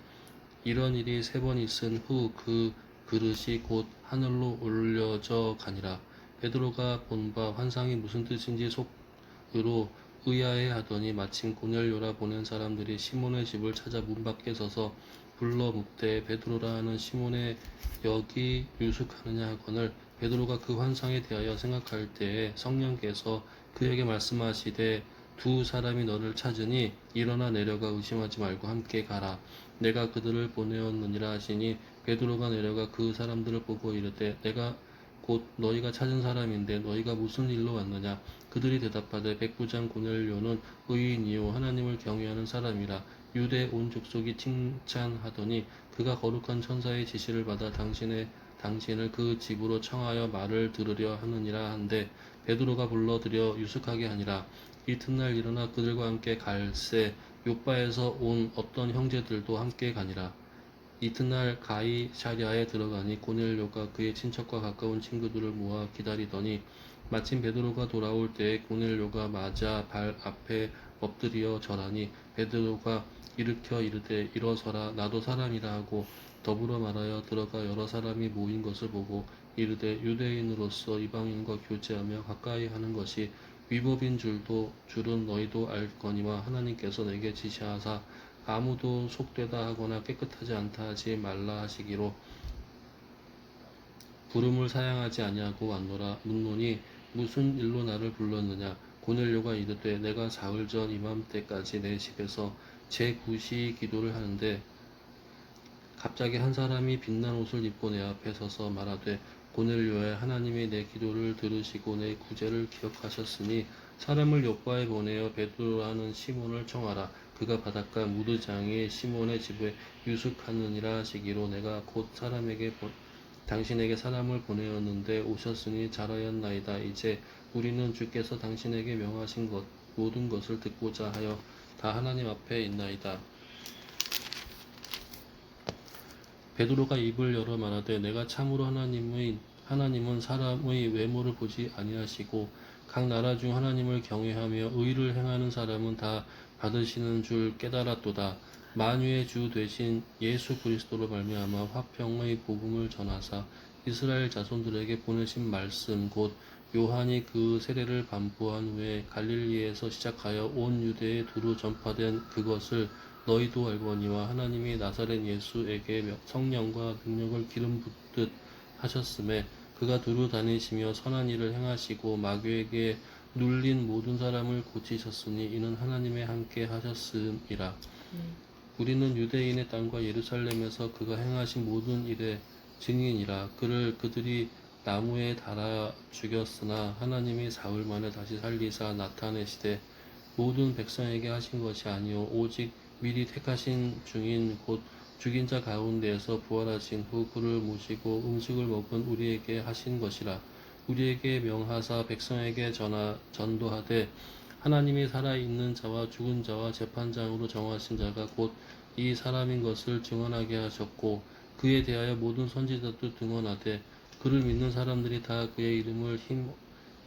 이런 일이 3번 있은 후 그 그릇이 곧 하늘로 올려져 가니라. 베드로가 본 바 환상이 무슨 뜻인지 속으로 의아해 하더니 마침 고넬료라 보낸 사람들이 시몬의 집을 찾아 문 밖에 서서 불러 묻되 베드로라 하는 시몬의 여기 유숙하느냐 하거늘 베드로가 그 환상에 대하여 생각할 때에 성령께서 그에게 말씀하시되 두 사람이 너를 찾으니 일어나 내려가 의심하지 말고 함께 가라. 내가 그들을 보내었느니라 하시니 베드로가 내려가 그 사람들을 보고 이르되 내가 곧 너희가 찾은 사람인데 너희가 무슨 일로 왔느냐. 그들이 대답하되 백부장 고넬료는 의인이요 하나님을 경외하는 사람이라. 유대 온 족속이 칭찬하더니 그가 거룩한 천사의 지시를 받아 당신을 그 집으로 청하여 말을 들으려 하느니라 한데 베드로가 불러들여 유숙하게 하니라. 이튿날 일어나 그들과 함께 갈새 요바에서 온 어떤 형제들도 함께 가니라. 이튿날 가이사랴에 들어가니 고넬료가 그의 친척과 가까운 친구들을 모아 기다리더니 마침 베드로가 돌아올 때에 고넬료가 맞아 발 앞에 엎드려 절하니 베드로가 일으켜 이르되 일어서라 나도 사람이라 하고 더불어 말하여 들어가 여러 사람이 모인 것을 보고 이르되 유대인으로서 이방인과 교제하며 가까이 하는 것이 위법인 줄은 너희도 알거니와 하나님께서 내게 지시하사 아무도 속되다 하거나 깨끗하지 않다 하지 말라 하시기로 부름을 사양하지 아니하고 왔노라. 묻노니 무슨 일로 나를 불렀느냐. 고넬료가 이르되 내가 사흘 전 이맘때까지 내 집에서 제9시 기도를 하는데 갑자기 한 사람이 빛난 옷을 입고 내 앞에 서서 말하되 고넬료야 하나님이 내 기도를 들으시고 내 구제를 기억하셨으니 사람을 요바에 보내어 베드로라는 시몬을 청하라. 그가 바닷가 무드장이 시몬의 집에 유숙하느니라 하시기로 내가 곧 당신에게 사람을 보내었는데 오셨으니 잘하였나이다. 이제 우리는 주께서 당신에게 명하신 모든 것을 듣고자 하여 다 하나님 앞에 있나이다. 베드로가 입을 열어 말하되 내가 참으로 하나님은 사람의 외모를 보지 아니하시고 각 나라 중 하나님을 경외하며 의를 행하는 사람은 다 받으시는 줄 깨달았도다. 만유의 주 되신 예수 그리스도로 말미암아 화평의 복음을 전하사 이스라엘 자손들에게 보내신 말씀 곧 요한이 그 세례를 반포한 후에 갈릴리에서 시작하여 온 유대에 두루 전파된 그것을 너희도 알거니와 하나님이 나사렛 예수에게 성령과 능력을 기름 붓듯 하셨음에 그가 두루 다니시며 선한 일을 행하시고 마귀에게 눌린 모든 사람을 고치셨으니 이는 하나님의 함께 하셨음이라. 우리는 유대인의 땅과 예루살렘에서 그가 행하신 모든 일의 증인이라. 그들이 나무에 달아 죽였으나 하나님이 사흘 만에 다시 살리사 나타내시되 모든 백성에게 하신 것이 아니요 오직 미리 택하신 중인 곧 죽인 자 가운데에서 부활하신 후 그를 모시고 음식을 먹은 우리에게 하신 것이라. 우리에게 명하사 백성에게 전도하되 하나님이 살아있는 자와 죽은 자와 재판장으로 정하신 자가 곧 이 사람인 것을 증언하게 하셨고 그에 대하여 모든 선지자도 증언하되 그를 믿는 사람들이 다 그의 이름을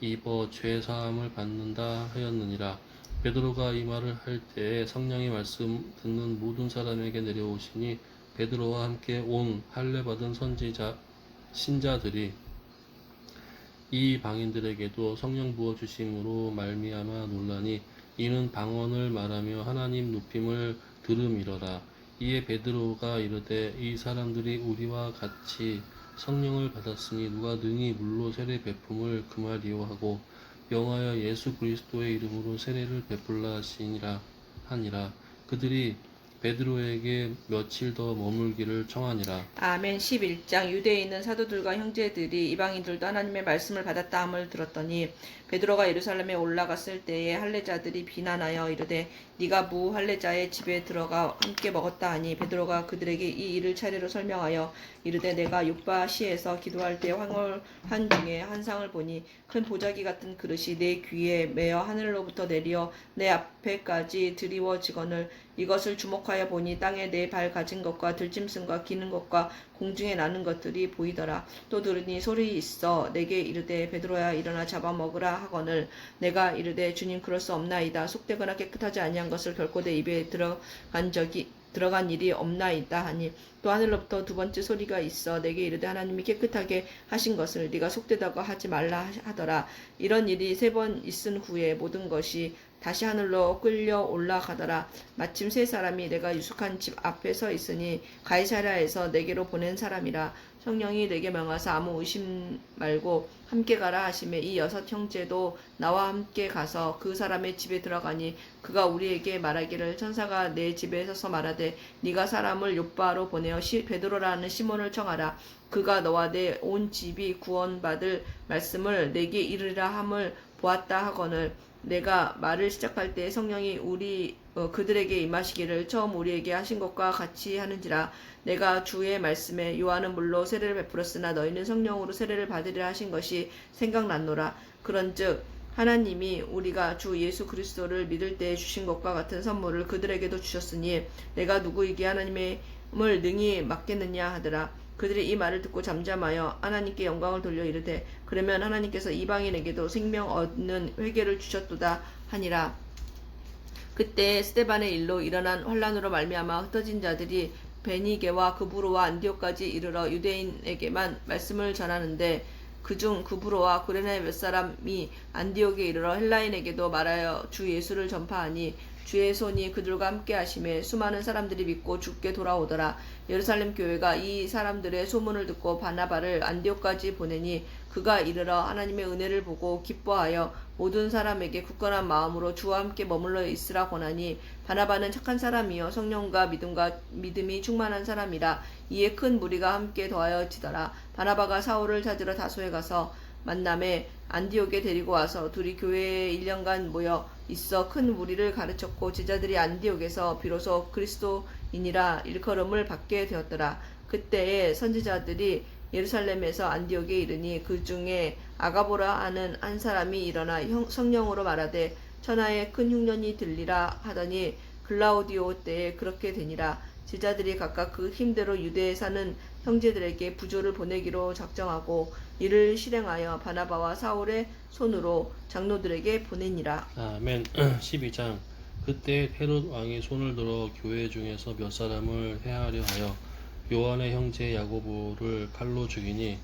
힘입어 죄 사함을 받는다 하였느니라. 베드로가 이 말을 할 때에 성령의 말씀 듣는 모든 사람에게 내려오시니 베드로와 함께 온 할례 받은 신자들이 이 방인들에게도 성령 부어 주심으로 말미암아 놀라니 이는 방언을 말하며 하나님 높임을 들음이러라. 이에 베드로가 이르되 이 사람들이 우리와 같이 성령을 받았으니 누가 능히 물로 세례 베품을 금하리요 하고 명하여 예수 그리스도의 이름으로 세례를 베풀라 하니라. 그들이 베드로에게 며칠 더 머물기를 청하니라. 아멘. 11장 유대에 있는 사도들과 형제들이 이방인들도 하나님의 말씀을 받았다 함을 들었더니 베드로가 예루살렘에 올라갔을 때에 할례자들이 비난하여 이르되 네가 무할례자의 집에 들어가 함께 먹었다 하니 베드로가 그들에게 이 일을 차례로 설명하여 이르되 내가 요바시에서 기도할 때 황홀한 중에 환상을 보니 큰 보자기 같은 그릇이 내 귀에 매어 하늘로부터 내려 내 앞에까지 드리워지거늘 이것을 주목하여 보니 땅에 내 발 가진 것과 들짐승과 기는 것과 공중에 나는 것들이 보이더라. 또 들으니 소리 있어 내게 이르되 베드로야 일어나 잡아먹으라 하거늘 내가 이르되 주님 그럴 수 없나이다. 속되거나 깨끗하지 아니한 것을 결코 내 입에 들어간 일이 없나이다 하니 또 하늘로부터 두 번째 소리가 있어 내게 이르되 하나님이 깨끗하게 하신 것을 네가 속되다고 하지 말라 하더라. 이런 일이 3번 있은 후에 모든 것이 다시 하늘로 끌려 올라가더라. 마침 3 사람이 내가 유숙한 집 앞에 서 있으니 가이사랴에서 내게로 보낸 사람이라. 성령이 내게 명하사 아무 의심 말고 함께 가라 하시매 이 6 형제도 나와 함께 가서 그 사람의 집에 들어가니 그가 우리에게 말하기를 천사가 내 집에 서서 말하되 네가 사람을 욥바로 보내어 베드로라는 시몬을 청하라. 그가 너와 내 온 집이 구원받을 말씀을 내게 이르리라 함을 보았다 하거늘 내가 말을 시작할 때 성령이 그들에게 임하시기를 처음 우리에게 하신 것과 같이 하는지라. 내가 주의 말씀에 요한은 물로 세례를 베풀었으나 너희는 성령으로 세례를 받으리라 하신 것이 생각났노라. 그런즉 하나님이 우리가 주 예수 그리스도를 믿을 때 주신 것과 같은 선물을 그들에게도 주셨으니 내가 누구에게 하나님을 능히 맡겠느냐 하더라. 그들이 이 말을 듣고 잠잠하여 하나님께 영광을 돌려 이르되 그러면 하나님께서 이방인에게도 생명 얻는 회개를 주셨도다 하니라. 그때 스데반의 일로 일어난 환란으로 말미암아 흩어진 자들이 베니게와 그브로와 안디옥까지 이르러 유대인에게만 말씀을 전하는데 그중 그브로와 구레네 몇 사람이 안디옥에 이르러 헬라인에게도 말하여 주 예수를 전파하니 주의 손이 그들과 함께 하심에 수많은 사람들이 믿고 주께 돌아오더라. 예루살렘 교회가 이 사람들의 소문을 듣고 바나바를 안디옥까지 보내니 그가 이르러 하나님의 은혜를 보고 기뻐하여 모든 사람에게 굳건한 마음으로 주와 함께 머물러 있으라 권하니 바나바는 착한 사람이요 성령과 믿음이 충만한 사람이라. 이에 큰 무리가 함께 더하여지더라. 바나바가 사울을 찾으러 다소에 가서 만남에 안디옥에 데리고 와서 둘이 교회에 1년간 모여 있어 큰 무리를 가르쳤고 제자들이 안디옥에서 비로소 그리스도인이라 일컬음을 받게 되었더라. 그때에 선지자들이 예루살렘에서 안디옥에 이르니 그 중에 아가보라 하는 한 사람이 일어나 성령으로 말하되 천하에 큰 흉년이 들리라 하더니 글라우디오 때에 그렇게 되니라. 제자들이 각각 그 힘대로 유대에 사는 형제들에게 부조를 보내기로 작정하고 이를 실행하여 바나바와 사울의 손으로 장로들에게 보내니라. 아멘. 12장 그때 헤롯 왕이 손을 들어 교회 중에서 몇 사람을 해하려 하여 요한의 형제 야고보를 칼로 죽이니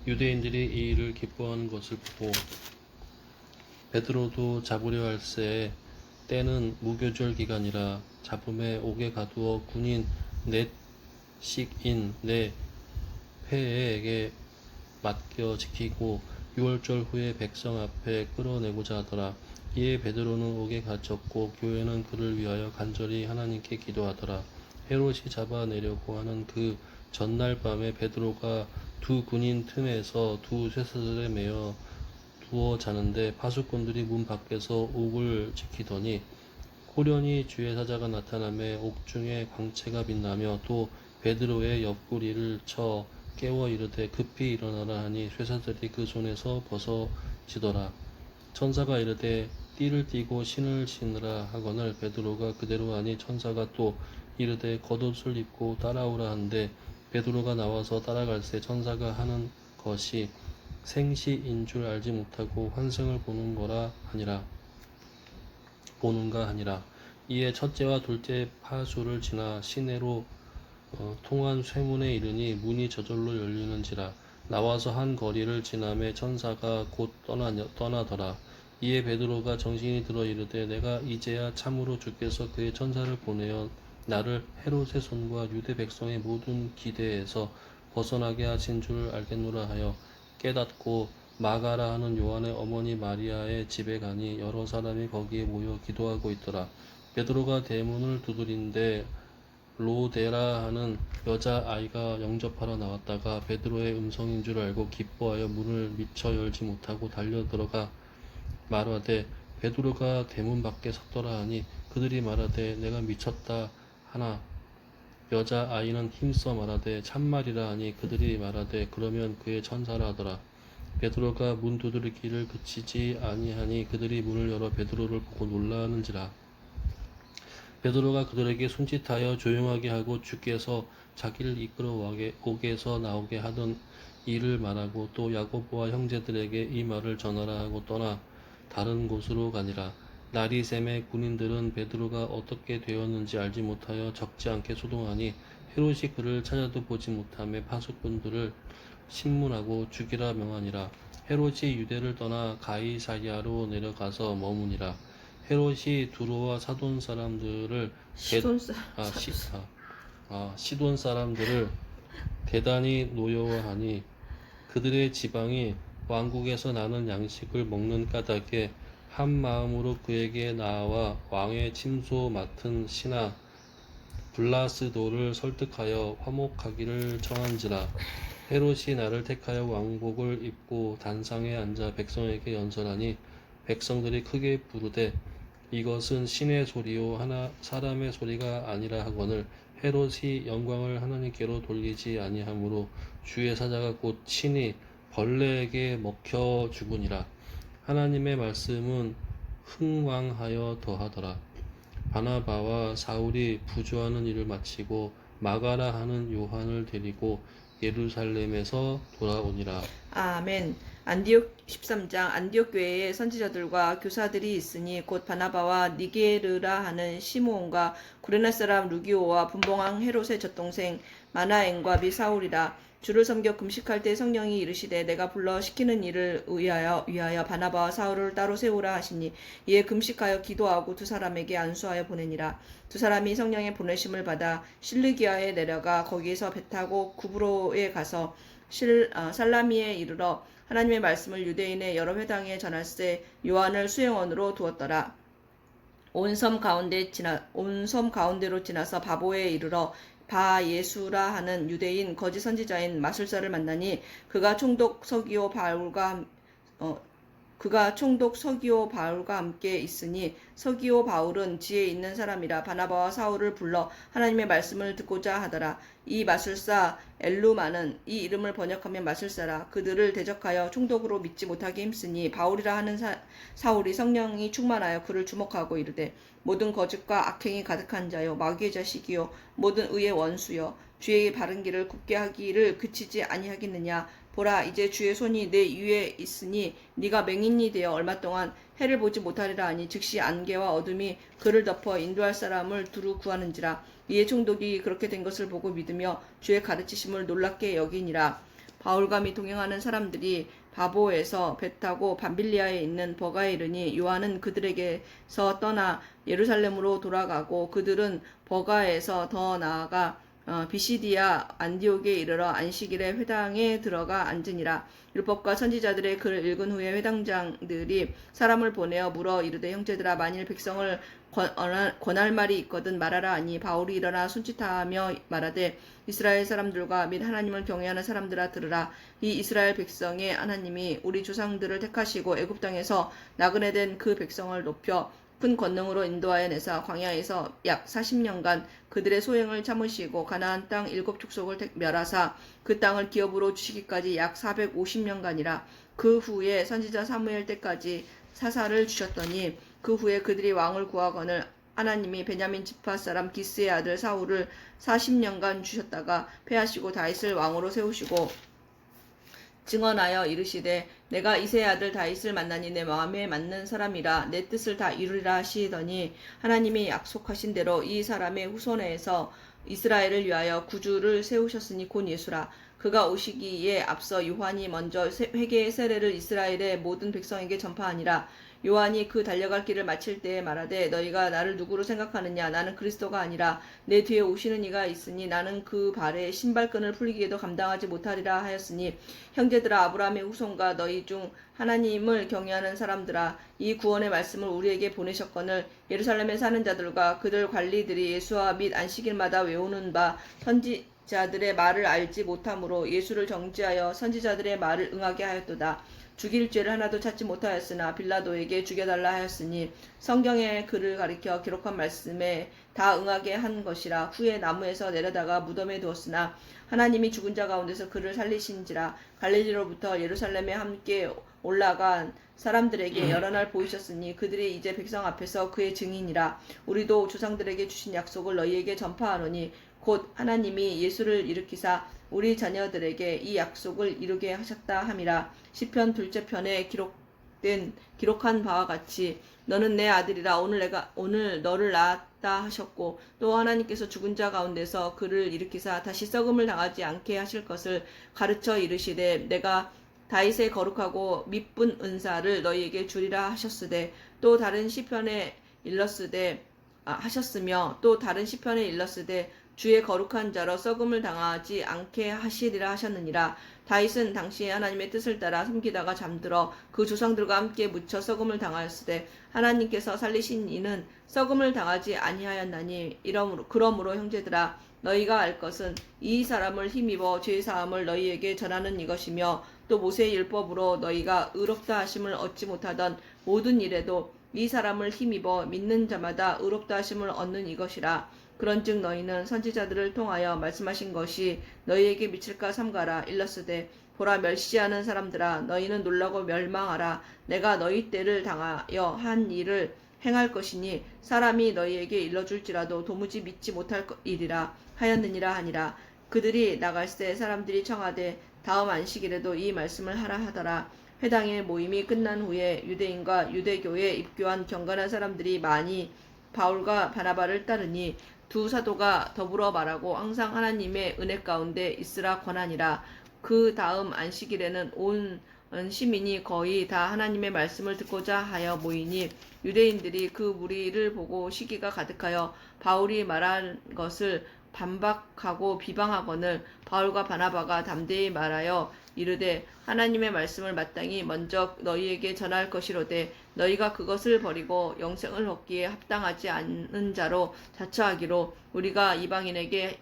유대인들이 이 일을 기뻐하는 것을 보고 베드로도 잡으려 할새 때는 무교절 기간이라 잡음에 옥에 가두어 군인 넷씩인 네 회에게 맡겨 지키고 6월절 후에 백성 앞에 끌어내고자 하더라. 이에 베드로는 옥에 갇혔고 교회는 그를 위하여 간절히 하나님께 기도하더라. 헤롯이 잡아내려고 하는 그 전날 밤에 베드로가 두 군인 틈에서 두 쇠사슬에 매어 두어 자는데 파수꾼들이 문 밖에서 옥을 지키더니 호련히 주의 사자가 나타나매 옥중에 광채가 빛나며 또 베드로의 옆구리를 쳐 깨워 이르되 급히 일어나라 하니 쇠사슬이 그 손에서 벗어지더라. 천사가 이르되 띠를 띠고 신을 신으라 하거늘 베드로가 그대로 하니 천사가 또 이르되 겉옷을 입고 따라오라 한데 베드로가 나와서 따라갈새 천사가 하는 것이 생시인 줄 알지 못하고 환생을 보는가 하니라. 이에 첫째와 둘째 파수를 지나 시내로 통한 쇠문에 이르니 문이 저절로 열리는지라. 나와서 한 거리를 지나매 천사가 곧 떠나더라. 이에 베드로가 정신이 들어 이르되 내가 이제야 참으로 주께서 그의 천사를 보내어 나를 헤롯의 손과 유대 백성의 모든 기대에서 벗어나게 하신 줄 알겠노라 하여 깨닫고 마가라 하는 요한의 어머니 마리아의 집에 가니 여러 사람이 거기에 모여 기도하고 있더라. 베드로가 대문을 두드린데 로데라 하는 여자아이가 영접하러 나왔다가 베드로의 음성인 줄 알고 기뻐하여 문을 미처 열지 못하고 달려들어가 말하되 베드로가 대문 밖에 섰더라 하니 그들이 말하되 내가 미쳤다 하나 여자아이는 힘써 말하되 참말이라 하니 그들이 말하되 그러면 그의 천사라 하더라. 베드로가 문 두드리기를 그치지 아니하니 그들이 문을 열어 베드로를 보고 놀라는지라. 베드로가 그들에게 손짓하여 조용하게 하고 주께서 자기를 이끌어 옥에서 나오게 하던 일을 말하고 또 야고보와 형제들에게 이 말을 전하라 하고 떠나 다른 곳으로 가니라. 날이 새매 군인들은 베드로가 어떻게 되었는지 알지 못하여 적지 않게 소동하니 헤롯이 그를 찾아도 보지 못하며 파수꾼들을 신문하고 죽이라 명하니라. 헤롯이 유대를 떠나 가이사리아로 내려가서 머무니라. 헤롯이 두로와 사돈 사람들을 시돈 시돈 사람들을 대단히 노여워하니 그들의 지방이 왕국에서 나는 양식을 먹는 까닭에 한 마음으로 그에게 나아와 왕의 침소 맡은 신하 블라스도를 설득하여 화목하기를 청한지라. 헤롯이 나를 택하여 왕복을 입고 단상에 앉아 백성에게 연설하니 백성들이 크게 부르되 이것은 신의 소리요 하나 사람의 소리가 아니라 하거늘 헤롯이 영광을 하나님께로 돌리지 아니하므로 주의 사자가 곧 친히 벌레에게 먹혀 죽으니라. 하나님의 말씀은 흥왕하여 더하더라. 바나바와 사울이 부조하는 일을 마치고 마가라 하는 요한을 데리고 예루살렘에서 돌아오니라. 아멘. 안디옥 13장 안디옥 교회에 선지자들과 교사들이 있으니 곧 바나바와 니게르라 하는 시므온과 구레네 사람 루기오와 분봉왕 헤롯의 젖동생 마나엔과 및 사울이라. 주를 섬겨 금식할 때 성령이 이르시되 내가 불러 시키는 일을 위하여 바나바와 사울을 따로 세우라 하시니 이에 금식하여 기도하고 두 사람에게 안수하여 보내니라. 두 사람이 성령의 보내심을 받아 실르기아에 내려가 거기에서 배 타고 구브로에 가서 살라미에 이르러 하나님의 말씀을 유대인의 여러 회당에 전할세 요한을 수행원으로 두었더라. 온 섬 가운데로 지나서 바보에 이르러 바 예수라 하는 유대인 거짓 선지자인 마술사를 만나니 그가 총독 서기오 바울과 함께 있으니 서기오 바울은 지혜 있는 사람이라. 바나바와 사울을 불러 하나님의 말씀을 듣고자 하더라. 이 마술사 엘루마는 이 이름을 번역하면 마술사라. 그들을 대적하여 총독으로 믿지 못하게 힘쓰니 바울이라 하는 사울이 성령이 충만하여 그를 주목하고 이르되 모든 거짓과 악행이 가득한 자요 마귀의 자식이요 모든 의의 원수요 주의 바른 길을 굽게 하기를 그치지 아니하겠느냐. 보라 이제 주의 손이 내 위에 있으니 네가 맹인이 되어 얼마 동안 해를 보지 못하리라 하니 즉시 안개와 어둠이 그를 덮어 인도할 사람을 두루 구하는지라. 이에 총독이 그렇게 된 것을 보고 믿으며 주의 가르치심을 놀랍게 여기니라. 바울과 및 동행하는 사람들이 바보에서 배 타고 밤빌리아에 있는 버가에 이르니 요한은 그들에게서 떠나 예루살렘으로 돌아가고 그들은 버가에서 더 나아가 비시디아 안디옥에 이르러 안식일에 회당에 들어가 앉으니라. 율법과 선지자들의 글을 읽은 후에 회당장들이 사람을 보내어 물어 이르되 형제들아 만일 백성을 권할 말이 있거든 말하라 하니 바울이 일어나 손짓하며 말하되 이스라엘 사람들과 및 하나님을 경외하는 사람들아 들으라. 이 이스라엘 백성의 하나님이 우리 조상들을 택하시고 애굽 땅에서 나그네 된 그 백성을 높여 큰 권능으로 인도하여 내사 광야에서 약 40년간 그들의 소행을 참으시고 가나안 땅 7족속을 멸하사 그 땅을 기업으로 주시기까지 약 450년간이라. 그 후에 선지자 사무엘 때까지 사사를 주셨더니 그 후에 그들이 왕을 구하거늘 하나님이 베냐민 지파 사람 기스의 아들 사울을 40년간 주셨다가 패하시고 다윗을 왕으로 세우시고 증언하여 이르시되 내가 이새의 아들 다윗을 만나니 내 마음에 맞는 사람이라 내 뜻을 다 이루리라 하시더니 하나님이 약속하신 대로 이 사람의 후손에서 이스라엘을 위하여 구주를 세우셨으니 곧 예수라. 그가 오시기에 앞서 요한이 먼저 회개의 세례를 이스라엘의 모든 백성에게 전파하니라. 요한이 그 달려갈 길을 마칠 때에 말하되 너희가 나를 누구로 생각하느냐. 나는 그리스도가 아니라 내 뒤에 오시는 이가 있으니 나는 그 발에 신발끈을 풀기에도 감당하지 못하리라 하였으니 형제들아 아브라함의 후손과 너희 중 하나님을 경외하는 사람들아 이 구원의 말씀을 우리에게 보내셨거늘 예루살렘에 사는 자들과 그들 관리들이 예수와 및 안식일마다 외우는 바 선지자들의 말을 알지 못하므로 예수를 정죄하여 선지자들의 말을 응하게 하였도다. 죽일 죄를 하나도 찾지 못하였으나 빌라도에게 죽여달라 하였으니 성경의 글을 가리켜 기록한 말씀에 다 응하게 한 것이라. 후에 나무에서 내려다가 무덤에 두었으나 하나님이 죽은 자 가운데서 그를 살리신지라. 갈릴리로부터 예루살렘에 함께 올라간 사람들에게 여러 날 보이셨으니 그들이 이제 백성 앞에서 그의 증인이라. 우리도 조상들에게 주신 약속을 너희에게 전파하노니 곧 하나님이 예수를 일으키사 우리 자녀들에게 이 약속을 이루게 하셨다 함이라. 시편 2째 편에 기록한 바와 같이 너는 내 아들이라 오늘 너를 낳았다 하셨고 또 하나님께서 죽은 자 가운데서 그를 일으키사 다시 썩음을 당하지 않게 하실 것을 가르쳐 이르시되 내가 다윗의 거룩하고 미쁜 은사를 너희에게 주리라 하셨으되 또 다른 시편에 일렀으되 하셨으며 또 다른 시편에 일렀으되 주의 거룩한 자로 썩음을 당하지 않게 하시리라 하셨느니라. 다윗은 당시 하나님의 뜻을 따라 섬기다가 잠들어 그 조상들과 함께 묻혀 썩음을 당하였으되 하나님께서 살리신 이는 썩음을 당하지 아니하였나니 그러므로 형제들아 너희가 알 것은 이 사람을 힘입어 죄 사함을 너희에게 전하는 이것이며 또 모세의 율법으로 너희가 의롭다 하심을 얻지 못하던 모든 일에도 이 사람을 힘입어 믿는 자마다 의롭다 하심을 얻는 이것이라. 그런즉 너희는 선지자들을 통하여 말씀하신 것이 너희에게 미칠까 삼가라. 일렀으되 보라 멸시하는 사람들아 너희는 놀라고 멸망하라. 내가 너희 때를 당하여 한 일을 행할 것이니 사람이 너희에게 일러줄지라도 도무지 믿지 못할 일이라 하였느니라 하니라. 그들이 나갈새 사람들이 청하되 다음 안식일에도 이 말씀을 하라 하더라. 회당의 모임이 끝난 후에 유대인과 유대교에 입교한 경건한 사람들이 많이 바울과 바나바를 따르니 두 사도가 더불어 말하고 항상 하나님의 은혜 가운데 있으라 권하니라. 그 다음 안식일에는 온 시민이 거의 다 하나님의 말씀을 듣고자 하여 모이니 유대인들이 그 무리를 보고 시기가 가득하여 바울이 말한 것을 반박하고 비방하거늘 바울과 바나바가 담대히 말하여 이르되 하나님의 말씀을 마땅히 먼저 너희에게 전할 것이로되 너희가 그것을 버리고 영생을 얻기에 합당하지 않은 자로 자처하기로 우리가 이방인에게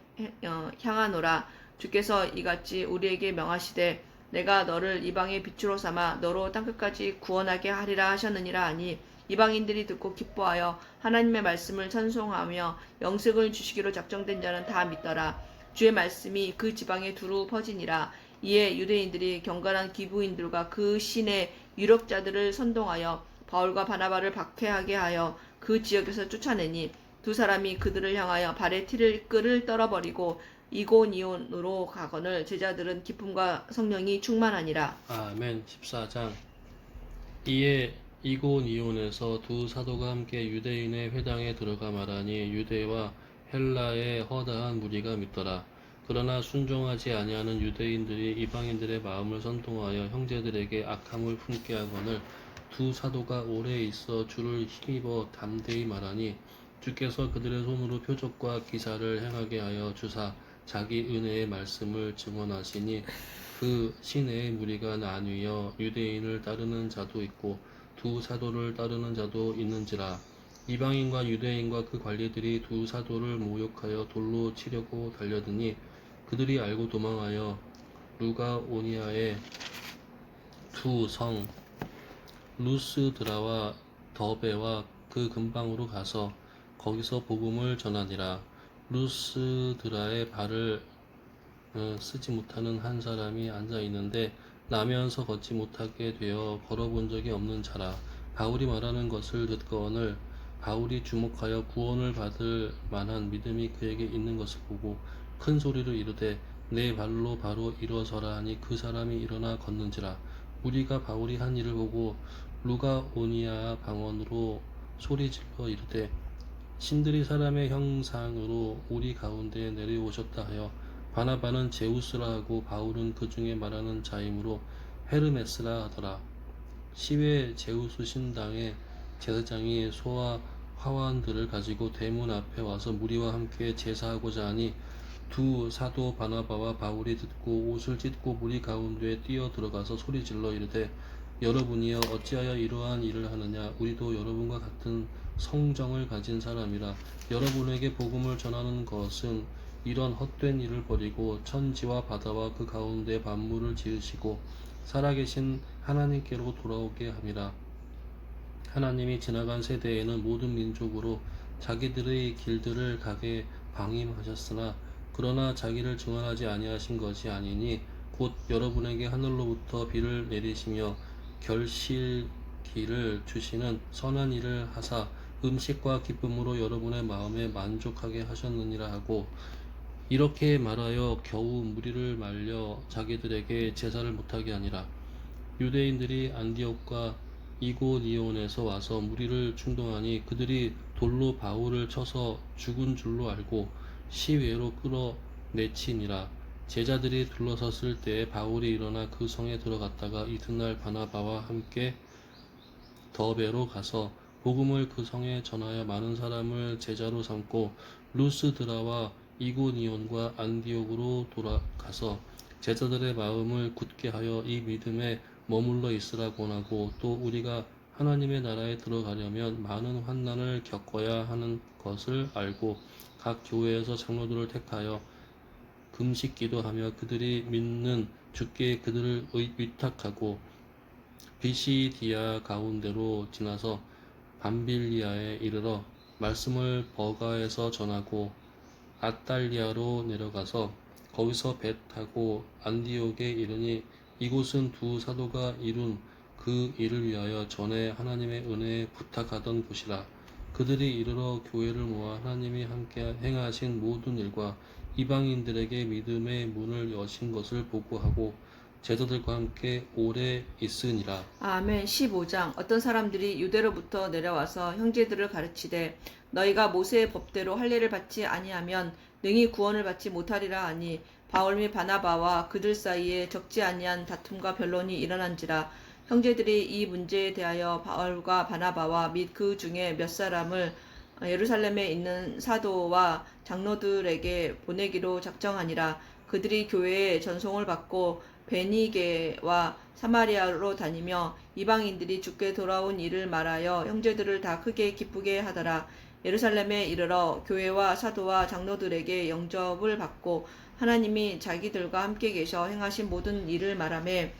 향하노라. 주께서 이같이 우리에게 명하시되 내가 너를 이방의 빛으로 삼아 너로 땅끝까지 구원하게 하리라 하셨느니라 하니 이방인들이 듣고 기뻐하여 하나님의 말씀을 찬송하며 영생을 주시기로 작정된 자는 다 믿더라. 주의 말씀이 그 지방에 두루 퍼지니라. 이에 유대인들이 경건한 기부인들과 그 신의 유력자들을 선동하여 바울과 바나바를 박해하게 하여 그 지역에서 쫓아내니 두 사람이 그들을 향하여 발에 틸을 떨어버리고 이고니온으로 가거늘 제자들은 기쁨과 성령이 충만하니라. 아멘. 14장. 이에 이고니온에서 두 사도가 함께 유대인의 회당에 들어가 말하니 유대와 헬라의 허다한 무리가 믿더라. 그러나 순종하지 아니하는 유대인들이 이방인들의 마음을 선동하여 형제들에게 악함을 품게 하거늘 두 사도가 오래 있어 주를 힘입어 담대히 말하니 주께서 그들의 손으로 표적과 기사를 행하게 하여 주사 자기 은혜의 말씀을 증언하시니 그 시내의 무리가 나뉘어 유대인을 따르는 자도 있고 두 사도를 따르는 자도 있는지라. 이방인과 유대인과 그 관리들이 두 사도를 모욕하여 돌로 치려고 달려드니 그들이 알고 도망하여 루가오니아의 두 성 루스드라와 더베와 그 근방으로 가서 거기서 복음을 전하니라. 루스드라의 발을 쓰지 못하는 한 사람이 앉아 있는데 나면서 걷지 못하게 되어 걸어본 적이 없는 자라. 바울이 말하는 것을 듣거늘 바울이 주목하여 구원을 받을 만한 믿음이 그에게 있는 것을 보고 큰 소리로 이르되 내 발로 바로 일어서라 하니 그 사람이 일어나 걷는지라. 우리가 바울이 한 일을 보고 루가오니아 방언으로 소리질러 이르되 신들이 사람의 형상으로 우리 가운데 내려오셨다 하여 바나바는 제우스라 하고 바울은 그 중에 말하는 자이므로 헤르메스라 하더라. 시외 제우스 신당의 제사장이 소와 화환들을 가지고 대문 앞에 와서 무리와 함께 제사하고자 하니 두 사도 바나바와 바울이 듣고 옷을 찢고 무리 가운데에 뛰어 들어가서 소리질러 이르되 여러분이여 어찌하여 이러한 일을 하느냐. 우리도 여러분과 같은 성정을 가진 사람이라. 여러분에게 복음을 전하는 것은 이런 헛된 일을 버리고 천지와 바다와 그 가운데 만물을 지으시고 살아계신 하나님께로 돌아오게 함이라. 하나님이 지나간 세대에는 모든 민족으로 자기들의 길들을 가게 방임하셨으나 그러나 자기를 증언하지 아니하신 것이 아니니 곧 여러분에게 하늘로부터 비를 내리시며 결실기를 주시는 선한 일을 하사 음식과 기쁨으로 여러분의 마음에 만족하게 하셨느니라 하고 이렇게 말하여 겨우 무리를 말려 자기들에게 제사를 못하게 하니라. 유대인들이 안디옥과 이고니온에서 와서 무리를 충동하니 그들이 돌로 바울을 쳐서 죽은 줄로 알고 시외로 끌어내치니라. 제자들이 둘러섰을 때에 바울이 일어나 그 성에 들어갔다가 이튿날 바나바와 함께 더베로 가서 복음을 그 성에 전하여 많은 사람을 제자로 삼고 루스드라와 이고니온과 안디옥으로 돌아가서 제자들의 마음을 굳게 하여 이 믿음에 머물러 있으라 권하고, 또 우리가 하나님의 나라에 들어가려면 많은 환난을 겪어야 하는 것을 알고 각 교회에서 장로들을 택하여 금식 기도하며 그들이 믿는 주께 그들을 위탁하고 비시디아 가운데로 지나서 밤빌리아에 이르러 말씀을 버가에서 전하고 아탈리아로 내려가서 거기서 배 타고 안디옥에 이르니, 이곳은 두 사도가 이룬 그 일을 위하여 전에 하나님의 은혜에 부탁하던 곳이라. 그들이 이르러 교회를 모아 하나님이 함께 행하신 모든 일과 이방인들에게 믿음의 문을 여신 것을 보고하고 제자들과 함께 오래 있으니라. 아멘. 15장. 어떤 사람들이 유대로부터 내려와서 형제들을 가르치되 너희가 모세의 법대로 할례를 받지 아니하면 능히 구원을 받지 못하리라 하니, 바울 및 바나바와 그들 사이에 적지 아니한 다툼과 변론이 일어난지라. 형제들이 이 문제에 대하여 바울과 바나바와 및 그 중에 몇 사람을 예루살렘에 있는 사도와 장로들에게 보내기로 작정하니라. 그들이 교회에 전송을 받고 베니게와 사마리아로 다니며 이방인들이 주께 돌아온 일을 말하여 형제들을 다 크게 기쁘게 하더라. 예루살렘에 이르러 교회와 사도와 장로들에게 영접을 받고 하나님이 자기들과 함께 계셔 행하신 모든 일을 말하매,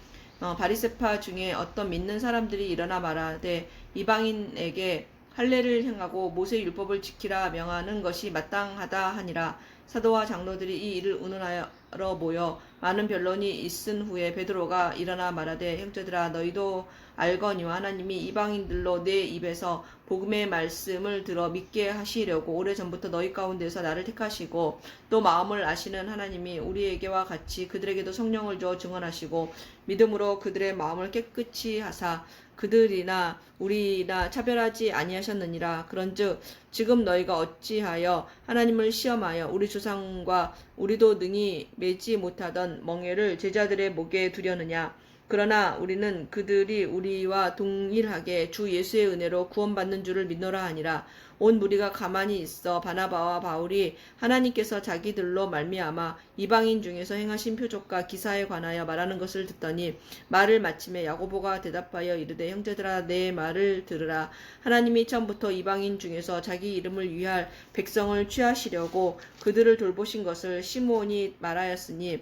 바리새파 중에 어떤 믿는 사람들이 일어나 말하되 이방인에게 할례를 행하고 모세 율법을 지키라 명하는 것이 마땅하다 하니라. 사도와 장로들이 이 일을 의논하여 모여 많은 변론이 있은 후에 베드로가 일어나 말하되, 형제들아, 너희도 알거니와 하나님이 이방인들로 내 입에서 복음의 말씀을 들어 믿게 하시려고 오래전부터 너희 가운데서 나를 택하시고, 또 마음을 아시는 하나님이 우리에게와 같이 그들에게도 성령을 주어 증언하시고 믿음으로 그들의 마음을 깨끗이 하사 그들이나 우리나 차별하지 아니하셨느니라. 그런즉 지금 너희가 어찌하여 하나님을 시험하여 우리 조상과 우리도 능히 매지 못하던 멍에를 제자들의 목에 두려느냐. 그러나 우리는 그들이 우리와 동일하게 주 예수의 은혜로 구원받는 줄을 믿노라 하니라. 온 무리가 가만히 있어 바나바와 바울이 하나님께서 자기들로 말미암아 이방인 중에서 행하신 표적과 기사에 관하여 말하는 것을 듣더니, 말을 마침에 야고보가 대답하여 이르되, 형제들아, 내 말을 들으라. 하나님이 처음부터 이방인 중에서 자기 이름을 위할 백성을 취하시려고 그들을 돌보신 것을 시므온이 말하였으니,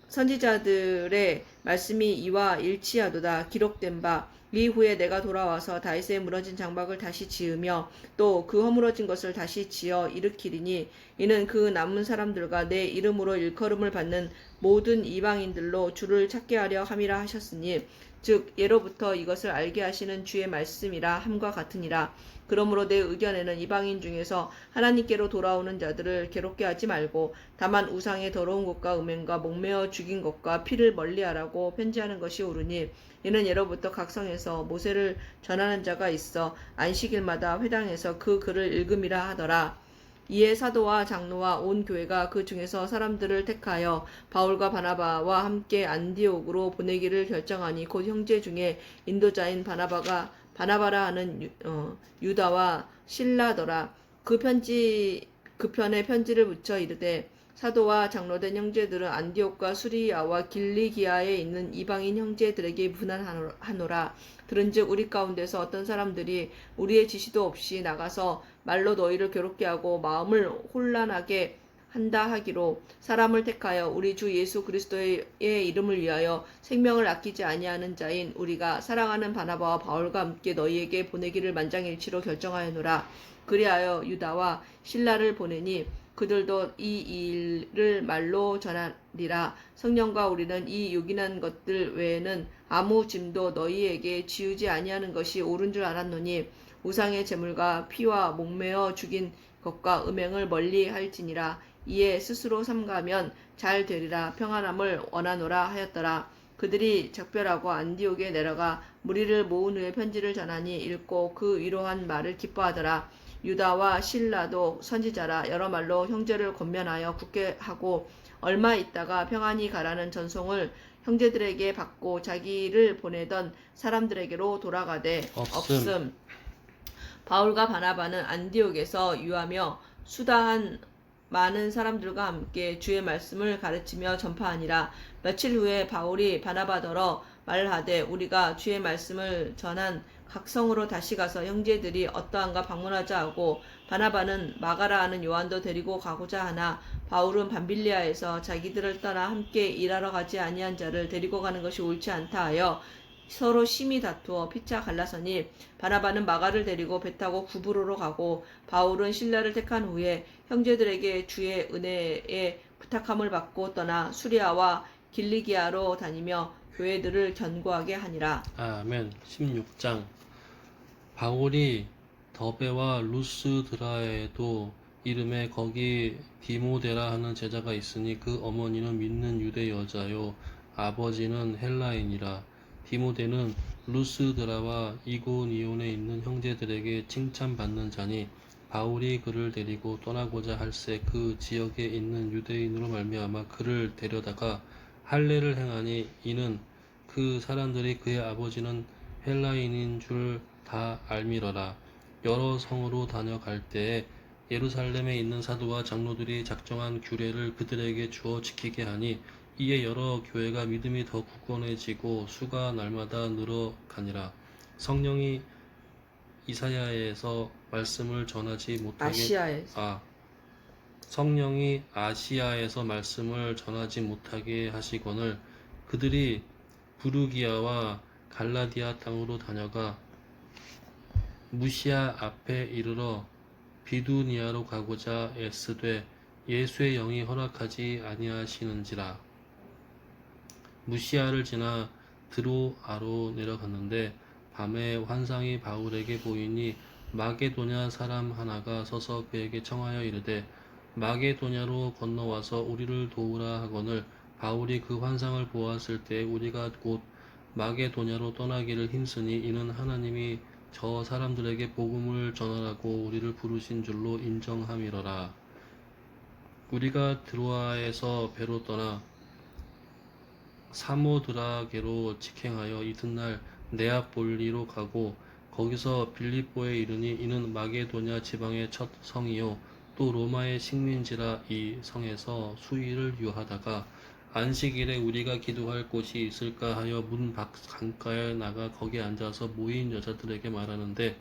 선지자들의 말씀이 이와 일치하도다. 기록된 바, 이후에 내가 돌아와서 다윗의 무너진 장막을 다시 지으며 또 그 허물어진 것을 다시 지어 일으키리니, 이는 그 남은 사람들과 내 이름으로 일컬음을 받는 모든 이방인들로 주를 찾게 하려 함이라 하셨으니, 즉 예로부터 이것을 알게 하시는 주의 말씀이라 함과 같으니라. 그러므로 내 의견에는 이방인 중에서 하나님께로 돌아오는 자들을 괴롭게 하지 말고 다만 우상의 더러운 것과 음행과 목매어 죽인 것과 피를 멀리하라고 편지하는 것이 옳으니, 이는 예로부터 각 성에서 모세를 전하는 자가 있어 안식일마다 회당에서 그 글을 읽음이라 하더라. 이에 사도와 장로와 온 교회가 그 중에서 사람들을 택하여 바울과 바나바와 함께 안디옥으로 보내기를 결정하니, 곧 형제 중에 인도자인 바나바라 하는 유다와 실라더라. 그 편에 편지를 붙여 이르되, 사도와 장로된 형제들은 안디옥과 수리아와 길리기아에 있는 이방인 형제들에게 분한하노라. 들은즉 우리 가운데서 어떤 사람들이 우리의 지시도 없이 나가서 말로 너희를 괴롭게 하고 마음을 혼란하게 한다 하기로, 사람을 택하여 우리 주 예수 그리스도의 이름을 위하여 생명을 아끼지 아니하는 자인 우리가 사랑하는 바나바와 바울과 함께 너희에게 보내기를 만장일치로 결정하였노라. 그리하여 유다와 실라를 보내니 그들도 이 일을 말로 전하리라. 성령과 우리는 이 요긴한 것들 외에는 아무 짐도 너희에게 지우지 아니하는 것이 옳은 줄 알았노니, 우상의 제물과 피와 목매어 죽인 것과 음행을 멀리 할지니라. 이에 스스로 삼가면 잘 되리라. 평안함을 원하노라 하였더라. 그들이 작별하고 안디옥에 내려가 무리를 모은 후에 편지를 전하니 읽고 그 위로한 말을 기뻐하더라. 유다와 실라도 선지자라 여러 말로 형제를 권면하여 굳게 하고, 얼마 있다가 평안히 가라는 전송을 형제들에게 받고 자기를 보내던 사람들에게로 돌아가되 없음. 바울과 바나바는 안디옥에서 유하며 수다한 많은 사람들과 함께 주의 말씀을 가르치며 전파하니라. 며칠 후에 바울이 바나바더러 말하되 우리가 주의 말씀을 전한 각 성으로 다시 가서 형제들이 어떠한가 방문하자 하고, 바나바는 마가라 하는 요한도 데리고 가고자 하나 바울은 밤빌리아에서 자기들을 떠나 함께 일하러 가지 아니한 자를 데리고 가는 것이 옳지 않다 하여 서로 심히 다투어 피차 갈라서니, 바나바는 마가를 데리고 배 타고 구브로로 가고, 바울은 신라를 택한 후에 형제들에게 주의 은혜에 부탁함을 받고 떠나 수리아와 길리기아로 다니며 교회들을 견고하게 하니라. 아멘. 16장. 바울이 더베와 루스드라에도 이름에 거기 디모데라 하는 제자가 있으니 그 어머니는 믿는 유대 여자요 아버지는 헬라인이라. 디모데는 루스드라와 이고니온에 있는 형제들에게 칭찬받는 자니, 바울이 그를 데리고 떠나고자 할새 그 지역에 있는 유대인으로 말미암아 그를 데려다가 할례를 행하니, 이는 그 사람들이 그의 아버지는 헬라인인 줄 다 알미러라. 여러 성으로 다녀갈 때에 예루살렘에 있는 사도와 장로들이 작정한 규례를 그들에게 주어 지키게 하니, 이에 여러 교회가 믿음이 더 굳건해지고 수가 날마다 늘어가니라. 성령이 이사야에서 말씀을 전하지 못하게 성령이 아시아에서 말씀을 전하지 못하게 하시거늘 그들이 부르기아와 갈라디아 땅으로 다녀가 무시아 앞에 이르러 비두니아로 가고자 애쓰되 예수의 영이 허락하지 아니하시는지라. 무시아를 지나 드로아로 내려갔는데 밤에 환상이 바울에게 보이니, 마게도냐 사람 하나가 서서 그에게 청하여 이르되 마게도냐로 건너와서 우리를 도우라 하거늘, 바울이 그 환상을 보았을 때 우리가 곧 마게도냐로 떠나기를 힘쓰니, 이는 하나님이 저 사람들에게 복음을 전하라고 우리를 부르신 줄로 인정함이러라. 우리가 드로아에서 배로 떠나 사모드라게로 직행하여 이튿날 네아폴리로 가고, 거기서 빌립보에 이르니, 이는 마게도냐 지방의 첫 성이요 또 로마의 식민지라. 이 성에서 수일을 유하다가 안식일에 우리가 기도할 곳이 있을까 하여 문 밖 강가에 나가 거기 앉아서 모인 여자들에게 말하는데,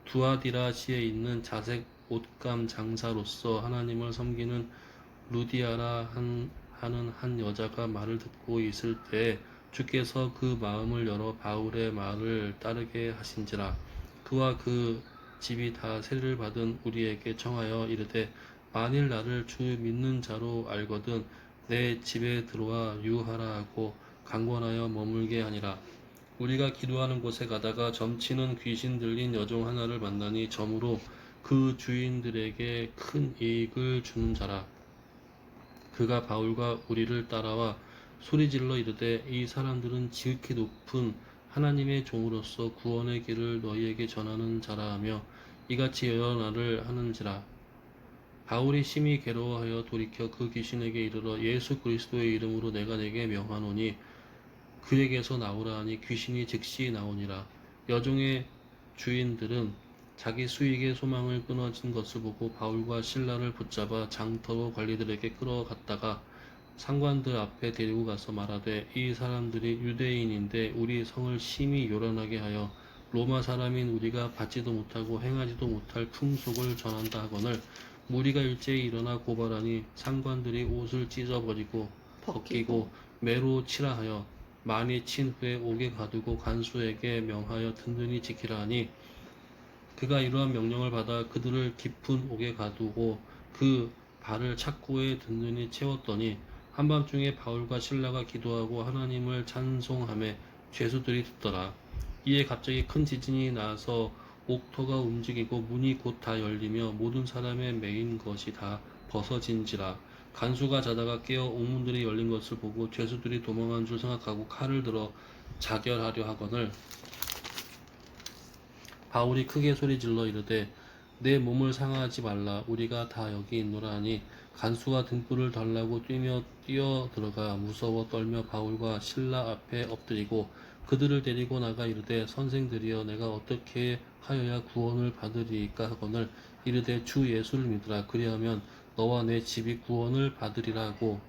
두아디라시에 있는 자색 옷감 장사로서 하나님을 섬기는 루디아라 하는 한 여자가 말을 듣고 있을 때에 주께서 그 마음을 열어 바울의 말을 따르게 하신지라. 그와 그 집이 다 세례를 받은 우리에게 청하여 이르되, 만일 나를 주 믿는 자로 알거든 내 집에 들어와 유하라 하고 강권하여 머물게 하니라. 우리가 기도하는 곳에 가다가 점치는 귀신 들린 여종 하나를 만나니, 점으로 그 주인들에게 큰 이익을 주는 자라. 그가 바울과 우리를 따라와 소리질러 이르되, 이 사람들은 지극히 높은 하나님의 종으로서 구원의 길을 너희에게 전하는 자라 하며 이같이 여러 날을 하는지라. 바울이 심히 괴로워하여 돌이켜 그 귀신에게 이르러 예수 그리스도의 이름으로 내가 내게 명하노니 그에게서 나오라 하니 귀신이 즉시 나오니라. 여종의 주인들은 자기 수익의 소망을 끊어진 것을 보고 바울과 실라를 붙잡아 장터로 관리들에게 끌어갔다가 상관들 앞에 데리고 가서 말하되, 이 사람들이 유대인인데 우리 성을 심히 요란하게 하여 로마 사람인 우리가 받지도 못하고 행하지도 못할 풍속을 전한다 하거늘, 무리가 일제히 일어나 고발하니 상관들이 옷을 찢어버리고 벗기고 매로 치라 하여 많이 친 후에 옥에 가두고 간수에게 명하여 든든히 지키라 하니, 그가 이러한 명령을 받아 그들을 깊은 옥에 가두고 그 발을 착고에 든든히 채웠더니, 한밤중에 바울과 실라가 기도하고 하나님을 찬송하며 죄수들이 듣더라. 이에 갑자기 큰 지진이 나서 옥토가 움직이고 문이 곧 다 열리며 모든 사람의 매인 것이 다 벗어진지라. 간수가 자다가 깨어 옥문들이 열린 것을 보고 죄수들이 도망한 줄 생각하고 칼을 들어 자결하려 하거늘, 바울이 크게 소리질러 이르되, 내 몸을 상하지 말라. 우리가 다 여기 있노라 하니, 간수가 등불을 달라고 뛰어 들어가 무서워 떨며 바울과 실라 앞에 엎드리고 그들을 데리고 나가 이르되, 선생들이여 내가 어떻게 하여야 구원을 받으리이까 하거늘, 이르되 주 예수를 믿으라. 그리하면 너와 내 집이 구원을 받으리라 하고